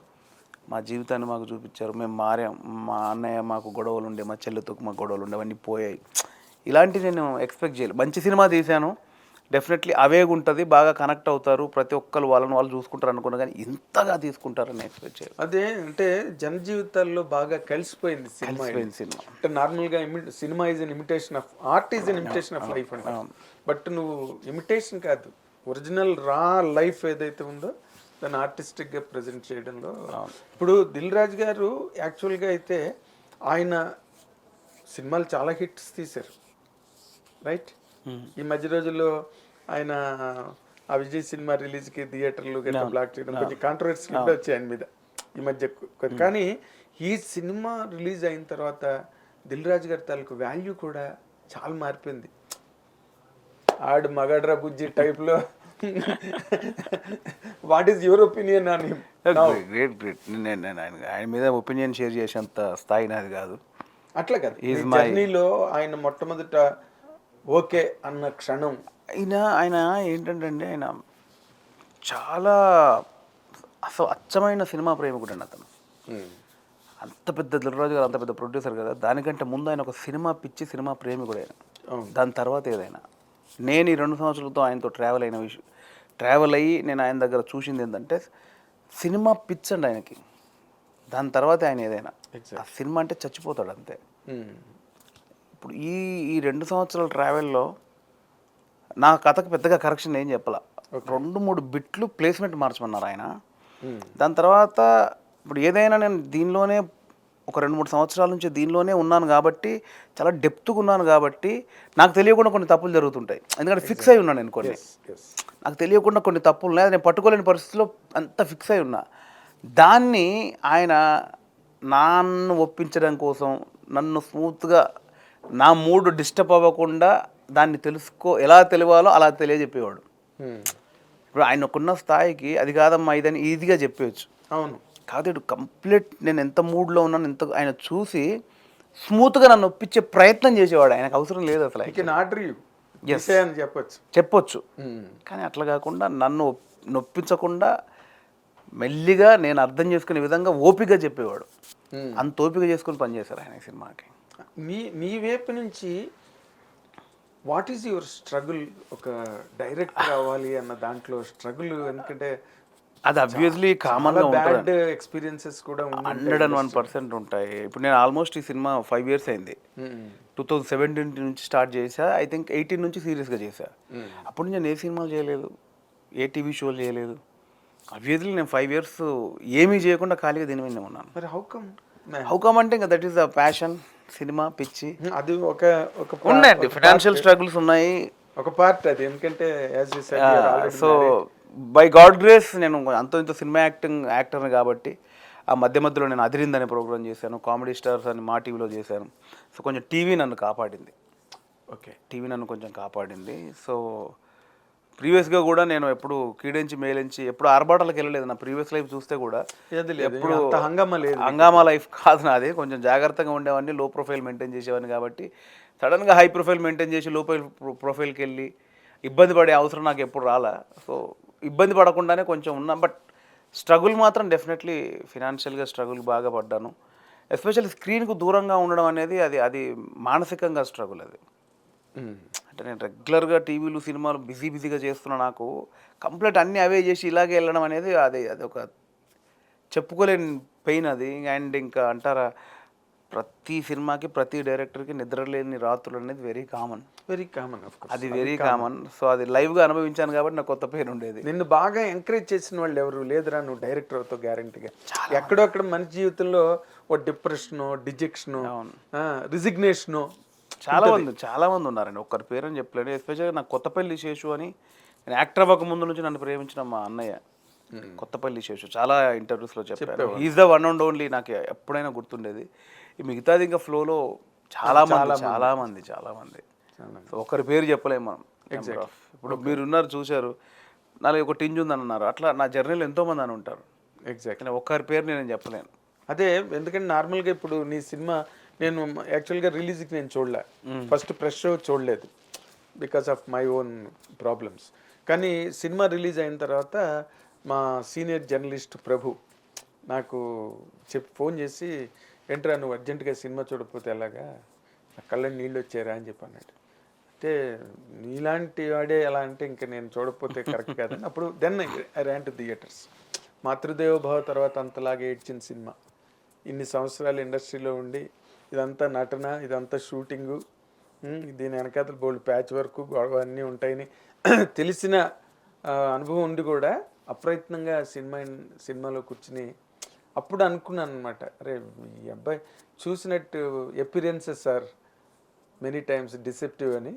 మా జీవితాన్ని మాకు చూపించారు, మేము మారాం, మా అన్నయ్య మాకు గొడవలు ఉండే, మా చెల్లెతో మాకు గొడవలు ఉండే, అవన్నీ పోయాయి. ఇలాంటివి నేను ఎక్స్పెక్ట్ చేయలేదు. మంచి సినిమా తీశాను, డెఫినెట్లీ అవే ఉంటుంది, బాగా కనెక్ట్ అవుతారు, ప్రతి ఒక్కరు వాళ్ళని వాళ్ళు చూసుకుంటారు అనుకున్నా, కానీ ఇంతగా తీసుకుంటారని ఎక్స్పెక్ట్ చేయలేదు. అదే అంటే జన జీవితాల్లో బాగా కలిసిపోయింది సినిమా. అంటే నార్మల్గా cinema is an imitation of art, is an imitation of life అంటే. బట్ నువ్వు ఇమిటేషన్ కాదు, ఒరిజినల్ రా లైఫ్ ఏదైతే ఉందో దాన్ని ఆర్టిస్టిక్గా ప్రజెంట్ చేయడంలో. ఇప్పుడు దిల్ రాజు గారు యాక్చువల్గా అయితే ఆయన సినిమాలు చాలా హిట్స్ తీశారు, రైట్? ఈ మధ్య రోజుల్లో ఆయన ఆ విజయ్ సినిమా రిలీజ్కి థియేటర్లు గట్రా బ్లాక్ చేయడం కొంచెం కాంట్రవర్సీ వచ్చాయి ఆయన మీద ఈ మధ్య. కానీ ఈ సినిమా రిలీజ్ అయిన తర్వాత దిల్ రాజు గారి తాలూకు వాల్యూ కూడా చాలా మారిపోయింది. ఆడు మగడ్రా బుజ్జి టైప్లో. What is your opinion on him? Great great. నేను ఆయన మీద ఒపీనియన్ షేర్ చేసేంత స్థాయి నాది కాదు. అట్లా కదా ఈ జర్నీలో ఆయన మొట్టమొదట ఓకే అన్న క్షణం. ఆయన ఏంటంటే అండి, ఆయన చాలా అసలు అచ్చమైన సినిమా ప్రేమికుడు అండి అతను. అంత పెద్ద దిల్రాజు గారు అంత పెద్ద ప్రొడ్యూసర్ కదా, దానికంటే ముందు ఆయన ఒక సినిమా పిచ్చి సినిమా ప్రేమికుడు ఆయన. దాని తర్వాత ఏదైనా నేను ఈ 2 సంవత్సరాలతో ఆయనతో ట్రావెల్ అయ్యి నేను ఆయన దగ్గర చూసింది ఏంటంటే సినిమా పిచ్ అండి ఆయనకి. దాని తర్వాత ఆయన ఏదైనా ఆ సినిమా అంటే చచ్చిపోతాడు అంతే. ఇప్పుడు ఈ 2 సంవత్సరాల ట్రావెల్లో నా కథకు పెద్దగా కరెక్షన్ ఏం చెప్పాల. 2-3 బిట్లు ప్లేస్మెంట్ మార్చమన్నారు ఆయన. దాని తర్వాత ఇప్పుడు ఏదైనా నేను దీనిలోనే ఒక 2-3 సంవత్సరాల నుంచి దీనిలోనే ఉన్నాను కాబట్టి, చాలా డెప్త్గా ఉన్నాను కాబట్టి నాకు తెలియకుండా కొన్ని తప్పులు జరుగుతుంటాయి. ఎందుకంటే ఫిక్స్ అయి ఉన్నాను నేను కొన్ని. నాకు తెలియకుండా కొన్ని తప్పులు ఉన్నాయి, నేను పట్టుకోలేని పరిస్థితిలో అంత ఫిక్స్ అయి ఉన్నా. దాన్ని ఆయన నన్ను ఒప్పించడం కోసం నన్ను స్మూత్గా నా మూడ్ డిస్టర్బ్ అవ్వకుండా దాన్ని ఎలా తెలియాలో అలా తెలియజెప్పేవాడు. ఇప్పుడు ఆయనకున్న స్థాయికి అది కాదమ్మా ఇదని ఈజీగా చెప్పేయచ్చు. అవును. కాదు కంప్లీట్ నేను ఎంత మూడ్లో ఉన్నాను ఎంత ఆయన చూసి స్మూత్గా నన్ను ఒప్పించే ప్రయత్నం చేసేవాడు. ఆయనకు అవసరం లేదు అసలు. చెప్పొచ్చు. కానీ అట్లా కాకుండా నన్ను నొప్పించకుండా మెల్లిగా నేను అర్థం చేసుకునే విధంగా ఓపికగా చెప్పేవాడు. అంత ఓపిక చేసుకుని పనిచేశారు ఆయన సినిమాకి. మీ వైపు నుంచి వాట్ ఈజ్ యువర్ స్ట్రగుల్? ఒక డైరెక్టర్ అవ్వాలి అన్న దాంట్లో స్ట్రగుల్, ఎందుకంటే అది అబ్వియస్లీ కామన్గా ఉంటుంది. ఎక్స్పీరియన్సెస్ కూడా 101% ఉంటాయి. ఇప్పుడు నేను ఆల్మోస్ట్ ఈ సినిమా 5 years అయింది. 2017 నుంచి స్టార్ట్ చేశా. ఐ థింక్ 18 నుంచి సీరియస్గా చేశా. అప్పటి నుంచి నేను ఏ సినిమాలు చేయలేదు, ఏ టీవీ షోలు చేయలేదు. అబ్వియస్లీ నేను 5 years ఏమీ చేయకుండా ఖాళీగా దీని మీద ఉన్నాను. మరి హౌ కమ్ అంటే ఇంకా that is the passion, cinema పిచ్చి. అది ఒక ఉన్నాయండి, ఫైనాన్షియల్ స్ట్రగుల్స్ ఉన్నాయి, ఒక పార్ట్ అది. ఎందుకంటే సో బై గాడ్ గ్రేస్ నేను అంత ఇంత సినిమా యాక్టర్ని కాబట్టి ఆ మధ్యలో నేను అదిరింద్ అనే ప్రోగ్రామ్ చేశాను, కామెడీ స్టార్స్ అని మా టీవీలో చేశాను. సో కొంచెం టీవీ నన్ను కాపాడింది. టీవీ నన్ను కొంచెం కాపాడింది. సో ప్రీవియస్గా కూడా నేను ఎప్పుడు కీడించి మేలించి ఎప్పుడు ఆర్భాటాలకు వెళ్ళలేదు. నా ప్రీవియస్ లైఫ్ చూస్తే కూడా ఎప్పుడు హంగామా లైఫ్ కాదు నాది. కొంచెం జాగ్రత్తగా ఉండేవాడిని, లో ప్రొఫైల్ మెయింటైన్ చేసేవాడిని. కాబట్టి సడన్గా హై ప్రొఫైల్ మెయింటైన్ చేసి లో ప్రొఫైల్కి వెళ్ళి ఇబ్బంది పడే అవసరం నాకు ఎప్పుడు రాలా. సో ఇబ్బంది పడకుండానే కొంచెం ఉన్నా. బట్ స్ట్రగుల్ మాత్రం డెఫినెట్లీ ఫినాన్షియల్గా స్ట్రగుల్ బాగా పడ్డాను. ఎస్పెషల్లీ స్క్రీన్కు దూరంగా ఉండడం అనేది అది మానసికంగా స్ట్రగుల్ అది. అంటే నేను రెగ్యులర్గా టీవీలు సినిమాలు బిజీగా చేస్తున్నా, నాకు కంప్లీట్ అన్నీ అవే చేసి ఇలాగే వెళ్ళడం అనేది అది ఒక చెప్పుకోలేని పెయిన్ అది. అండ్ ఇంకా అంటారా, ప్రతి సినిమాకి ప్రతి డైరెక్టర్కి నిద్రలేని రాత్రులు అనేది వెరీ కామన్. అది వెరీ కామన్. సో అది లైవ్గా అనుభవించాను కాబట్టి నాకు కొత్త పెయిన్ ఉండేది. నిన్ను బాగా ఎంకరేజ్ చేసిన వాళ్ళు ఎవరు లేదురా నువ్వు డైరెక్టర్ అవుతావు గ్యారంటీగా? ఎక్కడొక్కడ మనిషి జీవితంలో ఓ డిప్రెషను, డిజెక్షను, రిజిగ్నేషను చాలా మంది ఉన్నారండి. ఒక్కరి పేరని చెప్పలేను. ఎస్పెషల్గా నాకు కొత్తపల్లి శేషు అని, నేను యాక్టర్ అవ్వక ముందు నుంచి నన్ను ప్రేమించిన మా అన్నయ్య కొత్తపల్లి శేషు చాలా ఇంటర్వ్యూస్లో చెప్పారు. Is the one and only. నాకు ఎప్పుడైనా గుర్తుండేది. ఈ మిగతాది ఇంకా ఫ్లోలో చాలా మంది. సో ఒకరి పేరు చెప్పలేము మనం. ఇప్పుడు మీరు ఉన్నారు చూశారు, నాలో ఒక టింజ్ ఉందని అన్నారు. అట్లా నా జర్నీలో ఎంతోమంది అని ఉంటారు. ఎగ్జాక్ట్లీ. ఒక్కరి పేరు నేను చెప్పలేను. అదే, ఎందుకంటే నార్మల్గా ఇప్పుడు నీ సినిమా నేను యాక్చువల్గా రిలీజ్కి నేను చూడలే. ఫస్ట్ ప్రెస్ షో చూడలేదు because of my own problems. కానీ సినిమా రిలీజ్ అయిన తర్వాత మా సీనియర్ జర్నలిస్ట్ ప్రభు నాకు ఫోన్ చేసి, ఏంట్రా నువ్వు అర్జెంటుగా సినిమా చూడకపోతే ఎలాగా, నా కళ్ళని నీళ్ళు వచ్చారా అని చెప్పి అన్నాడు. అంటే నీలాంటి వాడే ఎలా అంటే ఇంకా నేను చూడకపోతే కరెక్ట్ కాదని అప్పుడు ఐ ర్యాన్ టు థియేటర్స్. మాతృదేవ భావ తర్వాత అంతలాగా ఏడ్చిన సినిమా. ఇన్ని సంవత్సరాలు ఇండస్ట్రీలో ఉండి ఇదంతా నటన, ఇదంతా షూటింగు, దీని వెనకాతల బోల్డ్ ప్యాచ్ వర్క్ గొడవ అన్నీ ఉంటాయని తెలిసిన అనుభవం ఉండి కూడా అప్రయత్నంగా సినిమాలో కూర్చుని అప్పుడు అనుకున్నాను అనమాట, అరే ఈ అబ్బాయి చూసినట్టు ఎపిరియన్సెస్ ఆర్ మెనీ టైమ్స్ డిసెప్టివ్ అని.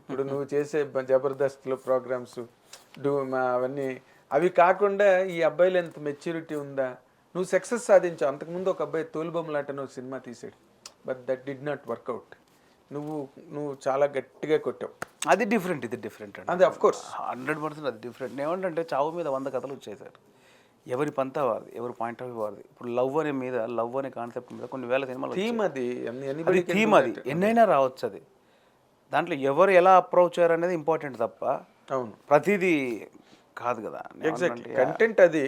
ఇప్పుడు నువ్వు చేసే జబర్దస్త్లో ప్రోగ్రామ్స్ అవన్నీ అవి కాకుండా ఈ అబ్బాయిలో ఎంత మెచ్యూరిటీ ఉందా, నువ్వు సక్సెస్ సాధించావు. అంతకుముందు ఒక అబ్బాయి తోలుబొమ్మలాట నువ్వు సినిమా తీసాడు, but that did not work out. నువ్వు చాలా గట్టిగా కొట్టావు. అది డిఫరెంట్, ఇది డిఫరెంట్ అండి. అది అఫ్ కోర్స్ 100% అది డిఫరెంట్. ఏమంటే చావు మీద 100 కథలు వచ్చేసారు. ఎవరి పంతా వారిది, ఎవరి పాయింట్ ఆఫ్ వ్యూ వారిది. ఇప్పుడు లవ్ అనే కాన్సెప్ట్ మీద కొన్ని వేల సినిమాలు థీమ్ అది అది థీమ్, అది ఎన్నైనా రావచ్చు. అది దాంట్లో ఎవరు ఎలా అప్రోచ్ అయ్యారు అనేది ఇంపార్టెంట్ తప్ప అవును ప్రతిదీ కాదు కదా. ఎగ్జాక్ట్లీ కంటెంట్ అది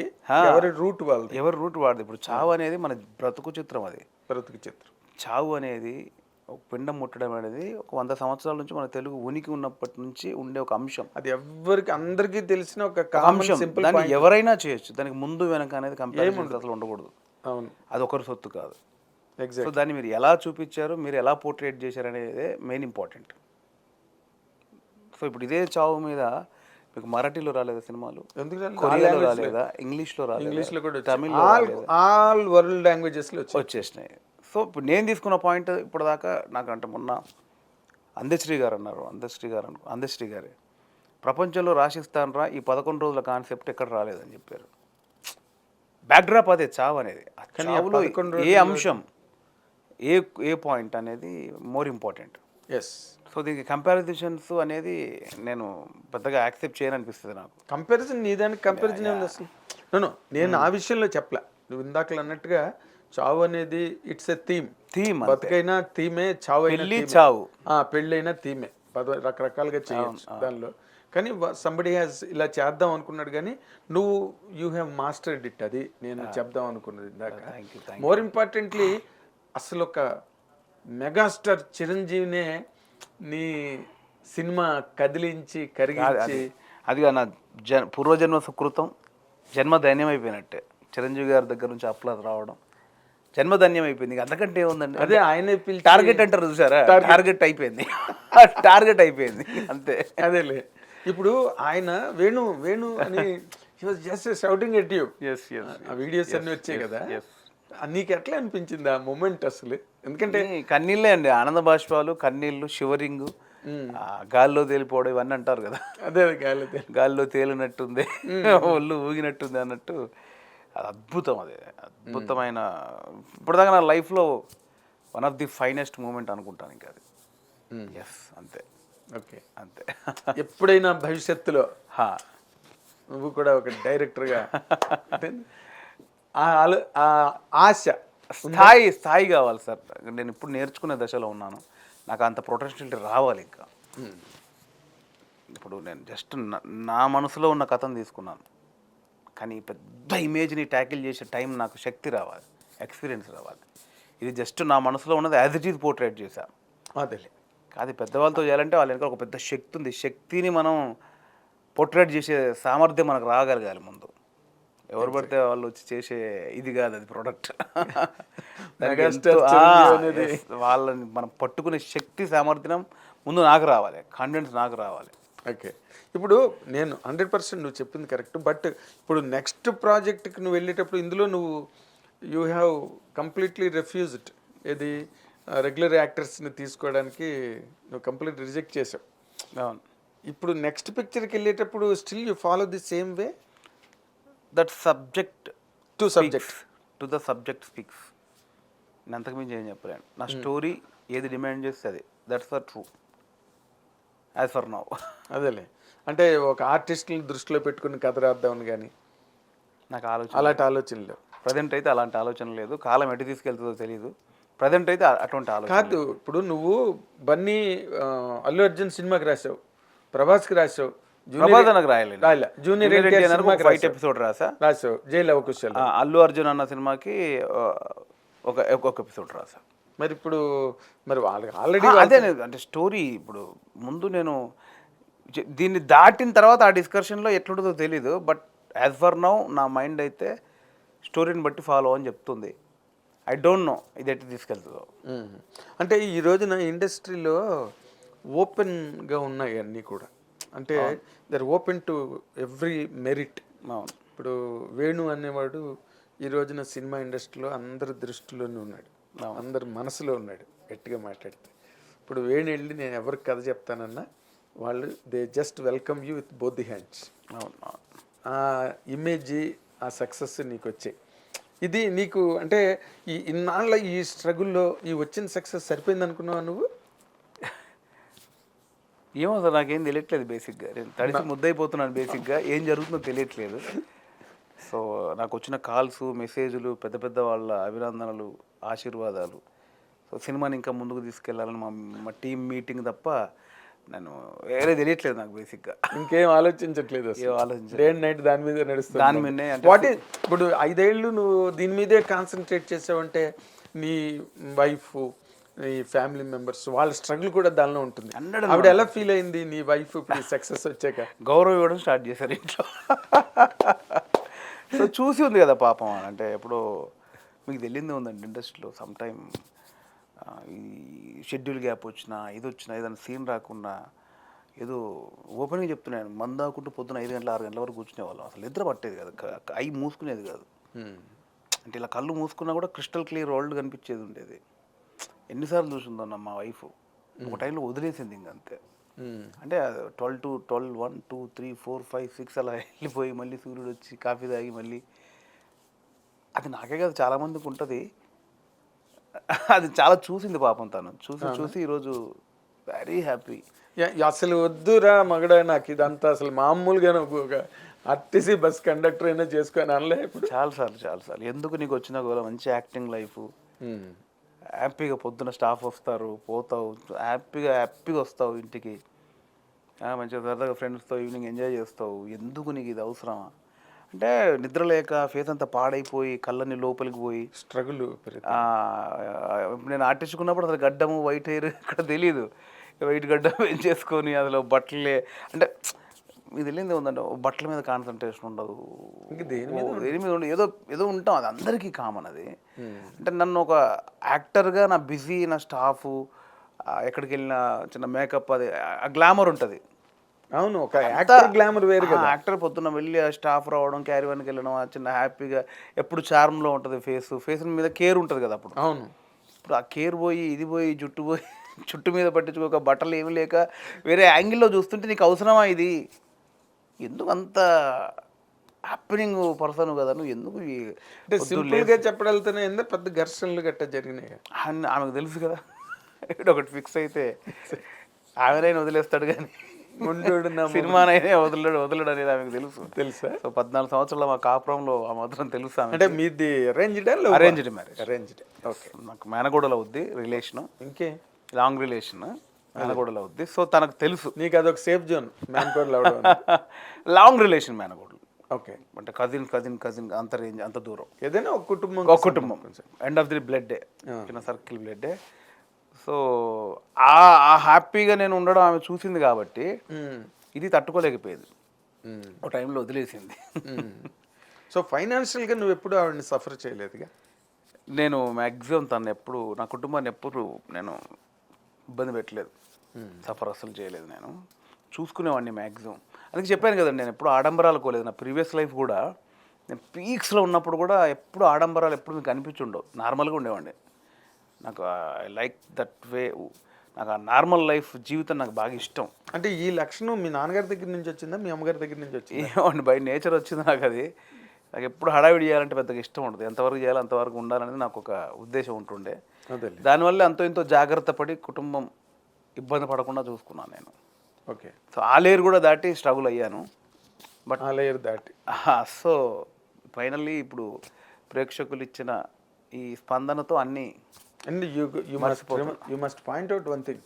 ఎవరి రూట్ వాళ్ళది, ఎవరి రూట్ వాడిది. ఇప్పుడు చావు అనేది మన బ్రతుకు చిత్రం. అది బ్రతుకు చిత్రం. చావు అనేది ఒక పిండం ముట్టడం అనేది ఒక 100 సంవత్సరాల నుంచి మన తెలుగు ఉనికి ఉన్నప్పటి నుంచి ఉండే ఒక అంశం. అది అందరికీ తెలిసిన ఒక అంశం. సింపుల్ దాన్ని ఎవరైనా చేయొచ్చు. దానికి ముందు వెనక అనేది కంపారిజన్ అసలు ఉండకూడదు. అవును అది ఒకరి సొత్తు కాదు. So exact. దాన్ని మీరు ఎలా చూపించారు, మీరు ఎలా పోర్ట్రేట్ చేశారు అనేది మెయిన్ ఇంపార్టెంట్. సో ఇప్పుడు ఇదే చావు మీద మీకు మరాఠీలో రాలేదా సినిమాలు, కొరియాలో రాలేదా, ఇంగ్లీష్లో రాలేదా, ఇంగ్లీష్లో కూడా తమిళ్లో ఆల్ వరల్డ్ లాంగ్వేజెస్లో వచ్చేసినాయి. సో ఇప్పుడు నేను తీసుకున్న పాయింట్ ఇప్పటిదాకా నాకంటే మొన్న అందశ్రీ గారు అన్నారు, అందశ్రీ గారే ప్రపంచంలో రాసిస్తాను రా ఈ 11 రోజుల కాన్సెప్ట్ ఎక్కడ రాలేదని చెప్పారు. బ్యాక్డ్రాప్ అదే చావు అనేది. చావులో ఏ అంశం, ఏ పాయింట్ అనేది మోర్ ఇంపార్టెంట్. ఎస్. సో దీనికి కంపారిజన్స్ అనేది నేను పెద్దగా యాక్సెప్ట్ చేయను అనిపిస్తుంది నాకు. కంపారిజన్ నీ దానికి కంపారిజన్ ఏముంది అసలు? నేను ఆ విషయంలో చెప్పలే. నువ్వు ఇందాకలు అన్నట్టుగా చావు అనేది ఇట్స్ ఎ థీమ్. బతుకైనా థీమే, చావు పెళ్ళైనా థీమే. రకరకాలుగా చేయొచ్చు దానిలో. కానీ సంబడి హ్యాస్ ఇలా చేద్దాం అనుకున్నాడు, కానీ యూ హ్యావ్ మాస్టర్డ్ ఇట్. అది నేను చెప్దాం అనుకున్నది ఇందాక. మోర్ ఇంపార్టెంట్లీ అసలు ఒక మెగాస్టార్ చిరంజీవినే నీ సినిమా కదిలించి కరిగించి, అది నా పూర్వజన్మ సుకృతం, జన్మ ధన్యం అయిపోయినట్టే. చిరంజీవి గారి దగ్గర నుంచి అప్లాస్ రావడం జన్మధన్యం అయిపోయింది. అంతకంటే ఏముందని. అదే ఆయన టార్గెట్ అంటారు చూసారా, టార్గెట్ అయిపోయింది. టార్గెట్ అయిపోయింది అంతే. అదేలే. ఇప్పుడు ఆయన వేణు అని జస్ట్ షౌటింగ్ ఎట్ యూ. ఆ వీడియోస్ అన్ని వచ్చాయి కదా, నీకు ఎట్లా అనిపించింది ఆ మూమెంట్ అసలు? ఎందుకంటే కన్నీళ్ళే అండి, ఆనంద బాష్పాలు, కన్నీళ్ళు, షివరింగ్, గాల్లో తేలిపోవడం ఇవన్నీ అంటారు కదా. అదే గాల్లో తేలినట్టుంది, ఒళ్ళు ఊగినట్టుంది అన్నట్టు. అది అద్భుతం. అది అద్భుతమైన, ఇప్పటిదాకా నా లైఫ్లో one of the finest moment అనుకుంటాను ఇంకా అది. ఎస్ అంతే. ఓకే అంతే. ఎప్పుడైనా భవిష్యత్తులో నువ్వు కూడా ఒక డైరెక్టర్గా ఆశ, స్థాయి కావాలి సార్. నేను ఇప్పుడు నేర్చుకునే దశలో ఉన్నాను. నాకు అంత ప్రొఫెషనాలిటీ రావాలి ఇంకా. ఇప్పుడు నేను జస్ట్ నా మనసులో ఉన్న కథను తీసుకున్నాను, కానీ పెద్ద ఇమేజ్ని ట్యాకిల్ చేసే టైం నాకు శక్తి రావాలి, ఎక్స్పీరియన్స్ రావాలి. ఇది జస్ట్ నా మనసులో ఉన్నది యాజ్ ఇట్ ఈజ్ పోర్ట్రేట్ చేశాను. అదేలే. అది పెద్దవాళ్ళతో చేయాలంటే వాళ్ళ వెనక ఒక పెద్ద శక్తి ఉంది. శక్తిని మనం పోర్ట్రేట్ చేసే సామర్థ్యం మనకు రాగలగాలి ముందు. ఎవరు పడితే వాళ్ళు వచ్చి చేసే ఇది కాదు అది ప్రోడక్ట్. వాళ్ళని మనం పట్టుకునే శక్తి సామర్థ్యం ముందు నాకు రావాలి, కాన్ఫిడెన్స్ నాకు రావాలి. ఓకే. ఇప్పుడు నేను 100% నువ్వు చెప్పింది కరెక్ట్. బట్ ఇప్పుడు నెక్స్ట్ ప్రాజెక్ట్కి నువ్వు వెళ్ళేటప్పుడు ఇందులో యూ హ్యావ్ కంప్లీట్లీ రిఫ్యూజ్డ్. ఏది రెగ్యులర్ యాక్టర్స్ని తీసుకోవడానికి నువ్వు కంప్లీట్ రిజెక్ట్ చేసావు. అవును. ఇప్పుడు నెక్స్ట్ పిక్చర్కి వెళ్ళేటప్పుడు still you follow the same way. That subject to the subject speaks. నేను అంతకుమించి ఏం చెప్పలేను. నా స్టోరీ ఏది డిమాండ్ చేస్తే అది, that's for true as for now. అదేలే. అంటే ఒక ఆర్టిస్ట్ని దృష్టిలో పెట్టుకుని కథ రాద్దామని కానీ నాకు అలాంటి ఆలోచన లేవు. ప్రజెంట్ అయితే అలాంటి ఆలోచన లేదు. కాలం ఎటు తీసుకెళ్తుందో తెలియదు. ప్రజెంట్ అయితే అటువంటి ఆలోచన కాదు. ఇప్పుడు నువ్వు బన్నీ అల్లు అర్జున్ సినిమాకి రాసావు, ప్రభాస్కి రాసావు, జూనియర్ ఫైట్ ఎపిసోడ్ రాసావు, జైలు అవకాశాలు. అల్లు అర్జున్ అన్న సినిమాకి ఒక ఎపిసోడ్ రాసా. మరి ఇప్పుడు వాళ్ళకి ఆల్రెడీ అదే అంటే స్టోరీ. ఇప్పుడు ముందు నేను దీన్ని దాటిన తర్వాత ఆ డిస్కషన్లో ఎట్లుంటుందో తెలీదు. బట్ యాజ్ ఫర్ నౌ నా మైండ్ అయితే స్టోరీని బట్టి ఫాలో అని చెప్తుంది. ఐ డోంట్ నో ఇది ఎట్లా తీసుకెళ్తుందో. అంటే ఈ రోజున ఇండస్ట్రీలో ఓపెన్గా ఉన్నాయి అన్నీ కూడా. అంటే they're open to every merit. ఇప్పుడు వేణు అనేవాడు ఈ రోజున సినిమా ఇండస్ట్రీలో అందరి దృష్టిలోనే ఉన్నాడు, అందరి మనసులో ఉన్నాడు గట్టిగా మాట్లాడితే. ఇప్పుడు వేణు వెళ్ళి నేను ఎవరికి కథ చెప్తానన్నా వాళ్ళు they just welcome you with both the hands. ఆ ఇమేజ్, ఆ సక్సెస్ నీకు వచ్చాయి. ఇది నీకు అంటే ఈ ఇన్నాళ్ళ ఈ స్ట్రగుల్లో ఈ వచ్చిన సక్సెస్ సరిపోయింది అనుకున్నావా నువ్వు? ఏమో సార్ నాకేం తెలియట్లేదు బేసిక్గా. నేను తడిసి ముద్దయిపోతున్నాను బేసిక్గా. ఏం జరుగుతుందో తెలియట్లేదు. సో నాకు వచ్చిన కాల్స్, మెసేజ్లు, పెద్ద పెద్ద వాళ్ళ అభినందనలు, ఆశీర్వాదాలు. సో సినిమాని ఇంకా ముందుకు తీసుకెళ్లాలని మా టీం మీటింగ్ తప్ప నేను వేరే తెలియట్లేదు నాకు బేసిక్గా. ఇంకేం ఆలోచించట్లేదు ఏం అసలు. ఆలోచించ డే అండ్ నైట్ దాని మీద నడుస్తుంది. దాని మీదనే అంటే వాట్ ఈస్ ఇప్పుడు 5 ఏళ్ళు నువ్వు దీని మీదే కాన్సన్ట్రేట్ చేసావంటే నీ వైఫ్, నీ ఫ్యామిలీ మెంబర్స్ వాళ్ళ స్ట్రగుల్ కూడా దానిలో ఉంటుంది. ఆవిడ ఎలా ఫీల్ అయింది నీ వైఫ్ ఇప్పుడు సక్సెస్ వచ్చాక? గౌరవం ఇవ్వడం స్టార్ట్ చేశారు ఇంట్లో. సో చూసి ఉంది కదా పాపం. అంటే ఎప్పుడో మీకు తెలియదే ఉందండి ఇండస్ట్రీలో సమ్ టైమ్ ఈ షెడ్యూల్ గ్యాప్ వచ్చినా, ఇది వచ్చినా, ఏదైనా సీన్ రాకున్నా, ఏదో ఓపెన్గా చెప్తున్నాను, మందాకుంటూ పొద్దున 5 గంటల 6 గంటల వరకు కూర్చునే వాళ్ళం. అసలు నిద్ర పట్టేది కదా, అయి మూసుకునేది కాదు. అంటే ఇలా కళ్ళు మూసుకున్నా కూడా క్రిస్టల్ క్లియర్ వరల్డ్ కనిపించేది ఉండేది. ఎన్నిసార్లు చూసిందన్న మా వైఫ్ ఒక టైంలో వదిలేసింది ఇంకంతే. అంటే 12 to 12, 1, 2, 3, 4, 5, 6 అలా వెళ్ళిపోయి మళ్ళీ సూర్యుడు వచ్చి కాఫీ తాగి మళ్ళీ. అది నాకే కాదు చాలామందికి ఉంటుంది. అది చాలా చూసింది పాపం తను. చూసి ఈరోజు వెరీ హ్యాపీ. అసలు వద్దురా మగడా నాకు ఇదంతా అసలు మామూలుగా ఒక ఆర్టీసీ బస్ కండక్టర్ అయినా చేసుకొని అనలే ఇప్పుడు. చాలాసార్లు ఎందుకు నీకు వచ్చినా కూడా మంచి యాక్టింగ్ లైఫ్, హ్యాపీగా పొద్దున స్టాఫ్ వస్తారు, పోతావు, హ్యాపీగా వస్తావు ఇంటికి, మంచిగా సరదాగా ఫ్రెండ్స్తో ఈవినింగ్ ఎంజాయ్ చేస్తావు. ఎందుకు నీకు ఇది అవసరమా? అంటే నిద్ర లేక ఫేస్ అంతా పాడైపోయి కళ్ళని లోపలికి పోయి స్ట్రగుల్. నేను ఆర్టిస్టుకున్నప్పుడు అసలు గడ్డము, వైట్ హెయిర్ ఇక్కడ తెలియదు. వైట్ గడ్డం పెంచేసుకొని అందులో బట్టలే, అంటే మీకు తెలియదు ఉందంటే బట్టల మీద కాన్సన్ట్రేషన్ ఉండదు, దేని మీద ఉండదు, ఏదో ఉంటాం. అది అందరికీ కామన్ అది. అంటే నన్ను ఒక యాక్టర్గా నా బిజీ, నా స్టాఫ్, ఎక్కడికి వెళ్ళిన చిన్న మేకప్, అది ఆ గ్లామర్ ఉంటుంది. అవును, ఒక యాక్టర్ గ్లామర్ వేరు కదా. యాక్టర్ పొద్దున్న వెళ్ళి ఆ స్టాఫ్ రావడం, క్యారీవాన్కి వెళ్ళడం, ఆ చిన్న హ్యాపీగా ఎప్పుడు చార్మ్లో ఉంటుంది ఫేస్ మీద కేర్ ఉంటుంది కదా అప్పుడు. అవును, ఇప్పుడు ఆ కేర్ పోయి, ఇది పోయి, చుట్టు మీద పట్టించుకోక, బట్టలు ఏమి లేక వేరే యాంగిల్లో చూస్తుంటే నీకు అవసరమా ఇది? ఎందుకు అంత హ్యాపీనింగ్ పర్సన్ కదా నువ్వు, ఎందుకు? అంటే సింపుల్గా చెప్పగలుగుతానే ఎందుకు పెద్ద ఘర్షణలు గట్ట జరిగినాయి అని ఆమెకు తెలుసు కదా. ఒకటి ఫిక్స్ అయితే ఆమెనైనా వదిలేస్తాడు కానీ సినిమానైనా వదలడు అనేది ఆమెకు తెలుసా. సో 14 సంవత్సరాల మా కాపురంలో ఆ మాత్రం తెలుసు. అంటే మీది అరేంజ్డ్ మ్యారేజ్. ఓకే. నాకు మేనగోడలో అవుద్ది రిలేషన్, ఇంకే లాంగ్ లాంగ్ రిలేషన్, మేనగోడలో అవుద్ది. సో తనకు తెలుసు. నీకు అదొక సేఫ్ జోన్ మేనగోడలు. లాంగ్ రిలేషన్ మేనగోడలు. ఓకే. అంటే కజిన్ అంత రేంజ్, అంత దూరం. ఏదైనా ఒక కుటుంబం end of the blood day, చిన్న సర్కిల్ బ్లడ్ డే. సో ఆ హ్యాపీగా నేను ఉండడం ఆమె చూసింది కాబట్టి ఇది తట్టుకోలేకపోయేది. ఒక టైంలో వదిలేసింది. సో ఫైనాన్షియల్గా నువ్వు ఎప్పుడు ఆవిడని సఫర్ చేయలేదుగా? నేను మ్యాక్సిమం తను ఎప్పుడు, నా కుటుంబాన్ని ఎప్పుడు నేను ఇబ్బంది పెట్టలేదు, సఫర్ అసలు చేయలేదు. నేను చూసుకునేవాడిని మ్యాక్సిమం. అందుకే చెప్పాను కదండి, నేను ఎప్పుడు ఆడంబరాలు కోలేదు. నా ప్రీవియస్ లైఫ్ కూడా నేను పీక్స్లో ఉన్నప్పుడు కూడా ఎప్పుడు ఆడంబరాలు ఎప్పుడు మీకు అనిపించుండవు, నార్మల్గా ఉండేవాడిని. నాకు ఐ లైక్ దట్ వే. నాకు ఆ నార్మల్ లైఫ్ జీవితం నాకు బాగా ఇష్టం. అంటే ఈ లక్షణం మీ నాన్నగారి దగ్గర నుంచి వచ్చిందా, మీ అమ్మగారి దగ్గర నుంచి వచ్చిందా? ఏమండి, బై నేచర్ వచ్చింది నాకు అది. నాకు ఎప్పుడు హడావిడి చేయాలంటే పెద్దగా ఇష్టం ఉండదు. ఎంతవరకు చేయాలో అంతవరకు ఉండాలనేది నాకు ఒక ఉద్దేశం ఉంటుండే. దానివల్ల ఎంతో జాగ్రత్త పడి కుటుంబం ఇబ్బంది పడకుండా చూసుకున్నాను నేను. ఓకే. సో ఆ లేయర్ కూడా దాటి స్ట్రగుల్ అయ్యాను. బట్ ఆ లేయర్ దాటి సో ఫైనల్లీ ఇప్పుడు ప్రేక్షకులు ఇచ్చిన ఈ స్పందనతో అన్నీ. And you must point out one thing.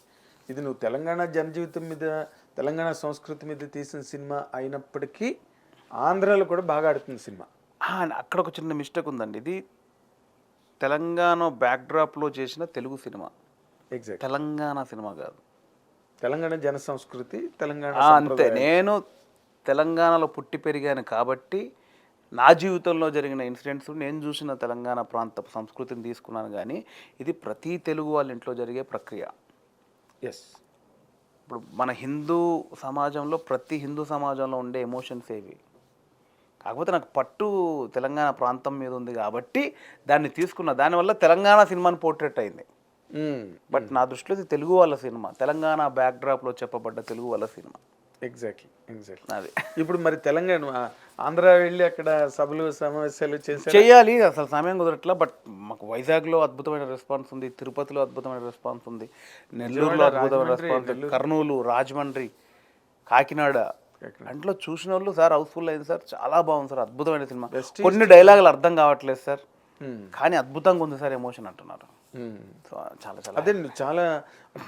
ఇది నువ్వు తెలంగాణ జనజీవితం మీద, తెలంగాణ సంస్కృతి మీద తీసిన సినిమా అయినప్పటికీ ఆంధ్రాలో కూడా బాగా ఆడుతుంది సినిమా. అక్కడ ఒక చిన్న మిస్టేక్ ఉందండి. ఇది తెలంగాణ బ్యాక్డ్రాప్లో చేసిన Telugu cinema, exact Telangana cinema కాదు. తెలంగాణ జన సంస్కృతి, తెలంగాణ అంతే. నేను తెలంగాణలో పుట్టి పెరిగాను కాబట్టి నా జీవితంలో జరిగిన ఇన్సిడెంట్స్, నేను చూసిన తెలంగాణ ప్రాంత సంస్కృతిని తీసుకున్నాను. కానీ ఇది ప్రతి తెలుగు వాళ్ళ ఇంట్లో జరిగే ప్రక్రియ. ఎస్. ఇప్పుడు మన హిందూ సమాజంలో, ప్రతి హిందూ సమాజంలో ఉండే ఎమోషన్స్ ఏవి. కాకపోతే నాకు పట్టు తెలంగాణ ప్రాంతం మీద ఉంది కాబట్టి దాన్ని తీసుకున్న. దానివల్ల తెలంగాణ సినిమాని పోర్ట్రేట్ అయింది. బట్ నా దృష్టిలో ఇది తెలుగు వాళ్ళ సినిమా, తెలంగాణ బ్యాక్డ్రాప్లో చెప్పబడ్డ తెలుగు వాళ్ళ సినిమా. ఎగ్జాక్ట్లీ. అది ఇప్పుడు మరి తెలంగాణ ఆంధ్ర వెళ్ళి అక్కడ సభలు సమావేశాలు చేశారు. చేయాలి, అసలు సమయం కుదరట్లా. బట్ మాకు వైజాగ్లో అద్భుతమైన రెస్పాన్స్ ఉంది, తిరుపతిలో అద్భుతమైన రెస్పాన్స్ ఉంది, నెల్లూరులో అద్భుతమైన రెస్పాన్స్ ఉంది, కర్నూలు, రాజమండ్రి, కాకినాడ అంట్లో చూసిన వాళ్ళు సార్ హౌస్ఫుల్ అయింది సార్, చాలా బాగుంది సార్, అద్భుతమైన సినిమా. కొన్ని డైలాగులు అర్థం కావట్లేదు సార్, కానీ అద్భుతంగా ఉంది సార్ ఎమోషన్ అంటున్నారు. సో చాలా చాలా అదే నువ్వు చాలా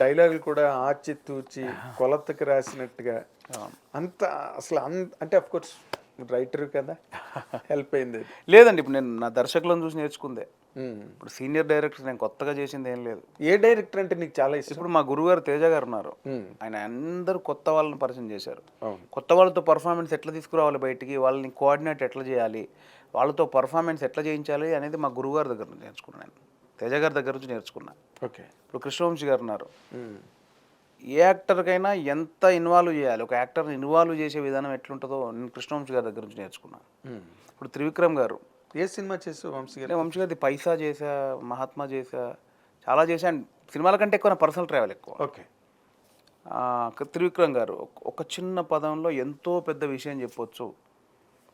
డైలాగులు కూడా ఆచి తూచి కొలతకి రాసినట్టుగా అంత అసలు అంటే అఫ్ కోర్స్ రైటర్ కదా హెల్ప్ అయింది. లేదండి, ఇప్పుడు నేను నా దర్శకులను చూసి నేర్చుకుందే. ఇప్పుడు సీనియర్ డైరెక్టర్ నేను కొత్తగా చేసింది ఏం లేదు. ఏ డైరెక్టర్ అంటే నీకు చాలా ఇష్టం? ఇప్పుడు మా గురువుగారు తేజ గారు ఉన్నారు, ఆయన అందరూ కొత్త వాళ్ళని పరిచయం చేశారు. అవును. కొత్త వాళ్ళతో పర్ఫార్మెన్స్ ఎట్లా తీసుకురావాలి బయటికి, వాళ్ళని కోఆర్డినేట్ ఎట్లా చేయాలి, వాళ్ళతో పర్ఫార్మెన్స్ ఎట్లా చేయించాలి అనేది మా గురువుగారి దగ్గర నుంచి నేర్చుకున్నాను. నేను తేజ గారి దగ్గర నుంచి నేర్చుకున్నా. ఓకే. ఇప్పుడు కృష్ణవంశీ గారు ఉన్నారు, ఏ యాక్టర్కైనా ఎంత ఇన్వాల్వ్ చేయాలి, ఒక యాక్టర్ని ఇన్వాల్వ్ చేసే విధానం ఎట్లుంటుందో నేను కృష్ణవంశీ గారి దగ్గర నుంచి నేర్చుకున్నా. ఇప్పుడు త్రివిక్రమ్ గారు, ఏ సినిమా చేసావు వంశీ గారు? నేను వంశీ గారిది పైసా చేసా, మహాత్మా చేసా, చాలా చేశా. అండ్ సినిమాల కంటే ఎక్కువ నా పర్సనల్ ట్రావెల్ ఎక్కువ. ఓకే. త్రివిక్రమ్ గారు ఒక చిన్న పదంలో ఎంతో పెద్ద విషయం చెప్పొచ్చు,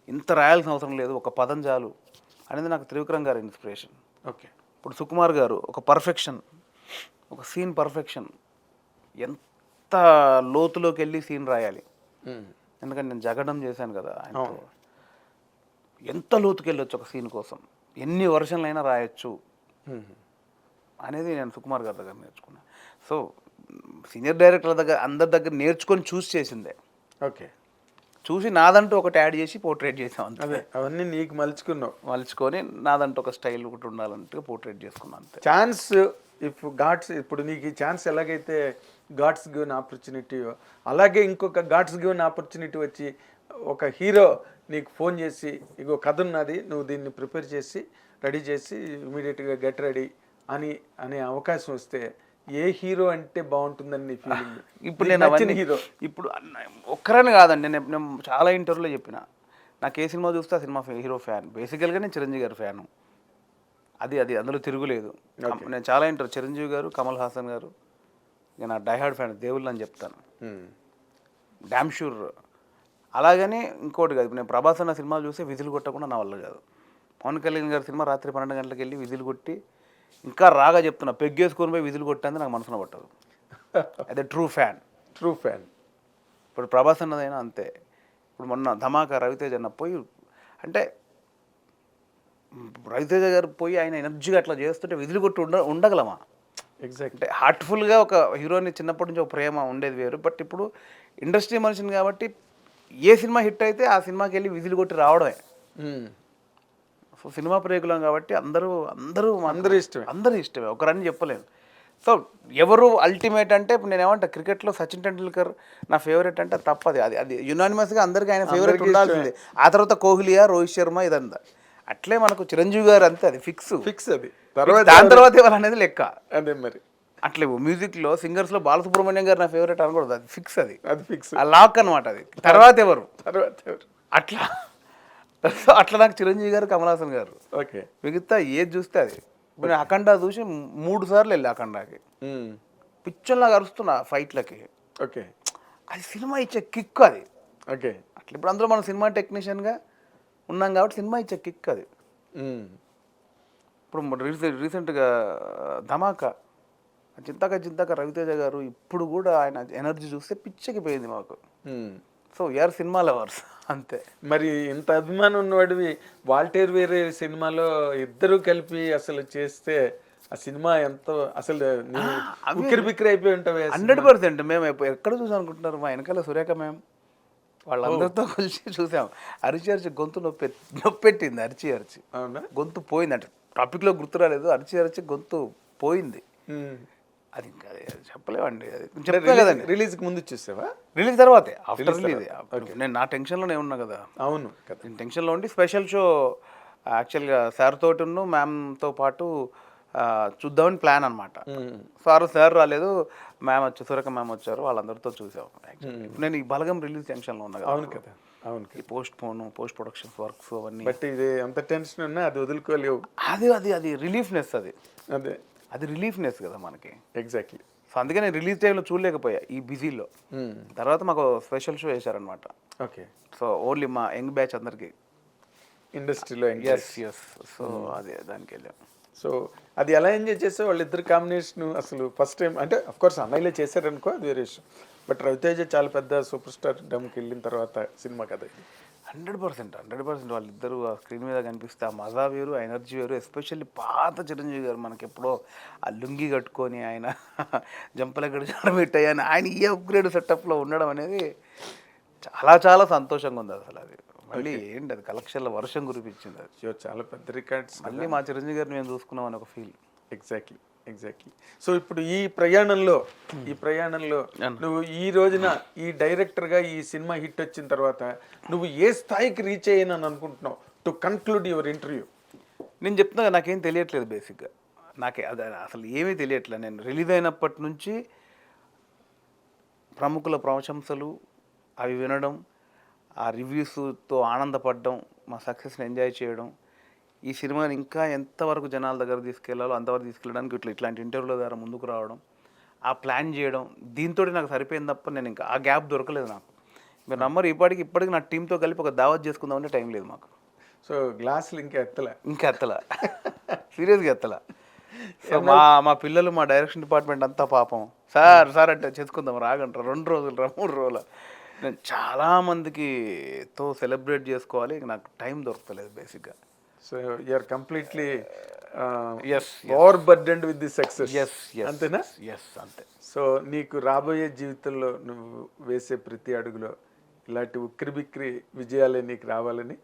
ఇంత రాయాల్సిన అవసరం లేదు, ఒక పదం చాలు అనేది నాకు త్రివిక్రమ్ గారి ఇన్స్పిరేషన్. ఓకే. ఇప్పుడు సుకుమార్ గారు ఒక పర్ఫెక్షన్, ఒక సీన్ పర్ఫెక్షన్, ఎంత లోతులోకి వెళ్ళి సీన్ రాయాలి. ఎందుకంటే నేను జగడం చేశాను కదా ఆయనతో, ఎంత లోతుకి వెళ్ళొచ్చు ఒక సీన్ కోసం, ఎన్ని వర్షన్లైనా రాయొచ్చు అనేది నేను సుకుమార్ గారి దగ్గర నేర్చుకున్నాను. సో సీనియర్ డైరెక్టర్ల దగ్గర అందరి దగ్గర నేర్చుకొని చూసి చేసిందే. ఓకే. చూసి నాదంటూ ఒకటి యాడ్ చేసి పోర్ట్రేట్ చేసాం అంతే. అదే అవన్నీ నీకు మలుచుకొని నాదంటూ ఒక స్టైల్ ఒకటి ఉండాలంటే పోర్ట్రేట్ చేసుకున్నాను అంతే. ఛాన్స్ ఇఫ్ గాడ్స్, ఇప్పుడు నీకు ఈ ఛాన్స్ ఎలాగైతే గాడ్స్ గివెన్ ఆపర్చునిటీ, అలాగే ఇంకొక గాడ్స్ గివెన్ ఆపర్చునిటీ వచ్చి ఒక హీరో నీకు ఫోన్ చేసి ఇగో కథ ఉన్నది, నువ్వు దీన్ని ప్రిపేర్ చేసి రెడీ చేసి ఇమీడియట్గా గెట్ రెడీ అనే అవకాశం వస్తే ఏ హీరో అంటే బాగుంటుందని నీ ఫీలింగ్? ఇప్పుడు నేను అవన్నీ హీరో ఇప్పుడు ఒక్కరని కాదండి, నేను చాలా ఇంటర్వ్యూలో చెప్పిన, నాకు ఏ సినిమా చూస్తే ఆ సినిమా హీరో ఫ్యాన్. బేసికల్గా నేను చిరంజీవి గారి ఫ్యాను, అది అందులో తిరుగులేదు. నేను చాలా చిరంజీవి గారు, కమల్ హాసన్ గారు ఇక నా డైహార్డ్ ఫ్యాన్, దేవుళ్ళు అని చెప్తాను, డ్యామ్ షూర్. అలాగని ఇంకోటి కాదు, నేను ప్రభాస్ అన్న సినిమాలు చూసి విజిల్ కొట్టకుండా నా వల్ల కాదు. పవన్ కళ్యాణ్ గారి సినిమా రాత్రి 12 గంటలకు వెళ్ళి విజిల్ కొట్టి, ఇంకా రాగా చెప్తున్నా, పెగ్గేసుకొని పోయి విజిల్ కొట్టింది నాకు మనసులో పట్టదు. అదే ట్రూ ఫ్యాన్. ఇప్పుడు ప్రభాస్ అన్నదైనా అంతే. ఇప్పుడు మొన్న ధమాకా రవితేజ అన్న పోయి, అంటే రవితేజ గారు పోయి ఆయన ఎనర్జీగా అట్లా చేస్తుంటే విజిల్ కొట్టి ఉండగలమా? ఎగ్జాక్ట్. అంటే హార్ట్ఫుల్గా ఒక హీరోని చిన్నప్పటి నుంచి ఒక ప్రేమ ఉండేది వేరు. బట్ ఇప్పుడు ఇండస్ట్రీ మనిషిని కాబట్టి ఏ సినిమా హిట్ అయితే ఆ సినిమాకి వెళ్ళి విజిల్ కొట్టి రావడమే. సో సినిమా ప్రేకులం కాబట్టి అందరూ ఇష్టమే, ఒకరని చెప్పలేను. సో ఎవరు అల్టిమేట్ అంటే ఇప్పుడు నేను ఏమంటా, క్రికెట్లో సచిన్ టెండూల్కర్ నా ఫేవరెట్ అంటే తప్పది, అది యునానిమస్గా అందరికీ ఆయన ఫేవరెట్ ఉండాల్సిందే. ఆ తర్వాత కోహ్లీయా, రోహిత్ శర్మ, ఇదంతా. అట్లే మనకు చిరంజీవి గారు అంతే, అది ఫిక్స్ అది. దాని తర్వాత ఎవరు అనేది లెక్క. అదే మరి అట్లే మ్యూజిక్లో సింగర్స్లో బాలసుబ్రహ్మణ్యం గారు నా ఫేవరెట్ అనకూడదు, అది ఫిక్స్. ఆ లాక్ అనమాట అది. తర్వాత ఎవరు అట్లా నాకు చిరంజీవి గారు, కమల్ హాసన్ గారు. ఓకే. మిగతా ఏది చూస్తే అది. నేను అఖండ చూసి 3 సార్లు వెళ్ళి అఖండాకి, పిచ్చర్లాగా అరుస్తున్నా ఫైట్లకి. ఓకే. అది సినిమా ఇచ్చే కిక్ అది. ఓకే. అట్లా ఇప్పుడు అందులో మనం సినిమా టెక్నీషియన్గా ఉన్నాం కాబట్టి సినిమా ఇచ్చే కిక్ అది. ఇప్పుడు రీసెంట్గా ధమాకా, చింతక రవితేజ గారు, ఇప్పుడు కూడా ఆయన ఎనర్జీ చూస్తే పిచ్చకి పోయింది మాకు. సో వీఆర్ సినిమా లవర్స్ అంతే. మరి ఇంత అభిమానం ఉన్నవాడివి వాల్టేర్ వేరే సినిమాలో ఇద్దరు కలిపి అసలు చేస్తే ఆ సినిమా ఎంతో అసలు బిక్కిరి అయిపోయి ఉంటాయి. 100%. మేము ఎక్కడ చూసాం అనుకుంటున్నారు, మా వెనకాల సురేఖ మేము వాళ్ళందరితో కలిసి చూసాం. అరిచి గొంతు నొప్పెట్టింది, అరిచి అవునా, గొంతు పోయింది. అంటే టాపిక్లో గుర్తు రాలేదు, అరిచి గొంతు పోయింది. అది ఇంకా చెప్పలేమండి, అది చెప్తా కదండి. రిలీజ్కి ముందు చూసావా? రిలీజ్ తర్వాతే, ఆఫ్టర్ రిలీజ్. నేను నా టెన్షన్లోనే ఉన్నా కదా. అవును, నేను టెన్షన్లో ఉండి స్పెషల్ షో యాక్చువల్గా సార్ తోటి మ్యామ్తో పాటు చూద్దామని ప్లాన్ అనమాట. సార్ రాలేదు, సురేఖ మ్యామ్ వచ్చారు, వాళ్ళందరితో చూసాం. నేను ఈ బలగం రిలీజ్ టెన్షన్లో ఉన్నా. అవును కదా. అవును. ఈ పోస్ట్ ప్రొడక్షన్ వర్క్స్ అవన్నీ. బట్ ఇది ఎంత టెన్షన్ ఉన్నా అది వదులుకోలేవు. అది రిలీఫ్నెస్, అది రిలీఫ్నెస్ కదా మనకి. ఎగ్జాక్ట్లీ. సో అందుకే నేను రిలీజ్ టైంలో చూడలేకపోయా ఈ బిజీలో. తర్వాత మాకు స్పెషల్ షో వేశారనమాట. ఓకే. సో ఓన్లీ మా యంగ్ బ్యాచ్ అందరికి. ఇండస్ట్రీలో ఎస్. సో అదే దానికి వెళ్ళాం. సో అది ఎలా ఎంజాయ్ చేస్తే వాళ్ళిద్దరు కాంబినేషన్ అసలు ఫస్ట్ టైం అంటే అఫ్ కోర్స్ అన్నయ్యలే చేశారనుకో అది వేరే విషయం. బట్ రవితేజ చాలా పెద్ద సూపర్ స్టార్ డమ్కి వెళ్ళిన తర్వాత సినిమా కదా ఇది. 100% వాళ్ళిద్దరూ ఆ స్క్రీన్ మీద కనిపిస్తే ఆ మజా వేరు, ఆ ఎనర్జీ వేరు. ఎస్పెషల్లీ పాత చిరంజీవి గారు మనకి ఎప్పుడో ఆ లుంగి కట్టుకొని ఆయన జంపలగడ జడబెట్టాయి అని ఆయన ఈ అప్గ్రేడ్ సెటప్లో ఉండడం అనేది చాలా చాలా సంతోషంగా ఉంది అసలు. అది మళ్ళీ ఏంటి అది కలెక్షన్ల వర్షం కురిపించింది. అది అయ్యో, చాలా పెద్ద రికార్డ్స్. మళ్ళీ మా చిరంజీవి గారిని మేము చూసుకున్నాం అని ఒక ఫీల్. ఎగ్జాక్ట్లీ. సో ఇప్పుడు ఈ ప్రయాణంలో నువ్వు ఈ రోజున ఈ డైరెక్టర్గా ఈ సినిమా హిట్ వచ్చిన తర్వాత నువ్వు ఏ స్థాయికి రీచ్ అయ్యానని అనుకుంటున్నావు టు కన్క్లూడ్ యువర్ ఇంటర్వ్యూ? నేను చెప్తున్నా నాకేం తెలియట్లేదు బేసిక్గా. నాకే అది అసలు ఏమీ తెలియట్లేదు. నేను రిలీజ్ అయినప్పటి నుంచి ప్రముఖుల ప్రశంసలు అవి వినడం, ఆ రివ్యూస్తో ఆనందపడడం, మా సక్సెస్ని ఎంజాయ్ చేయడం, ఈ సినిమాని ఇంకా ఎంతవరకు జనాల దగ్గర తీసుకెళ్లాలో అంతవరకు తీసుకెళ్ళడానికి ఇట్లాంటి ఇంటర్వ్యూల ద్వారా ముందుకు రావడం, ఆ ప్లాన్ చేయడం, దీంతో నాకు సరిపోయింది తప్ప నేను ఇంకా ఆ గ్యాప్ దొరకలేదు నాకు. మీరు నమ్మరు, ఇప్పటికి నా టీంతో కలిపి ఒక దావత్ చేసుకుందామంటే టైం లేదు మాకు. సో గ్లాసులు ఇంకా ఎత్తలా సీరియస్గా ఎత్తలా. సో మా పిల్లలు మా డైరెక్షన్ డిపార్ట్మెంట్ అంతా పాపం సార్ అంటే చేసుకుందాం రాగంటారు 2 రోజులు 3 రోజులు. నేను చాలామందికి తో సెలబ్రేట్ చేసుకోవాలి, నాకు టైం దొరకలేదు బేసిక్గా. So you're completely over burdened with the success. అంతేనా? అంతే. సో నీకు రాబోయే జీవితంలో నువ్వు వేసే ప్రతి అడుగులో ఇలాంటి ఉక్కిరిబిక్కిరి విజయాలే నీకు రావాలని,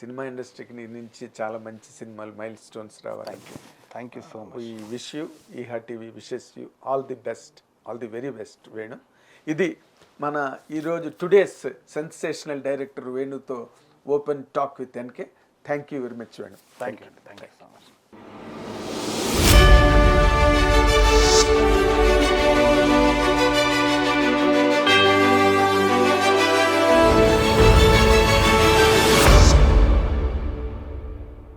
సినిమా ఇండస్ట్రీకి నీ నుంచి చాలా మంచి సినిమాలు మైల్ స్టోన్స్ రావాలి. Thank you so much. ఈ wish you, Eha TV wishes you all the best, all the very best Venu. ఇది మన ఈరోజు టుడేస్ సెన్సేషనల్ డైరెక్టర్ వేణుతో open talk with NK. Thank you very much Venu. Thank you.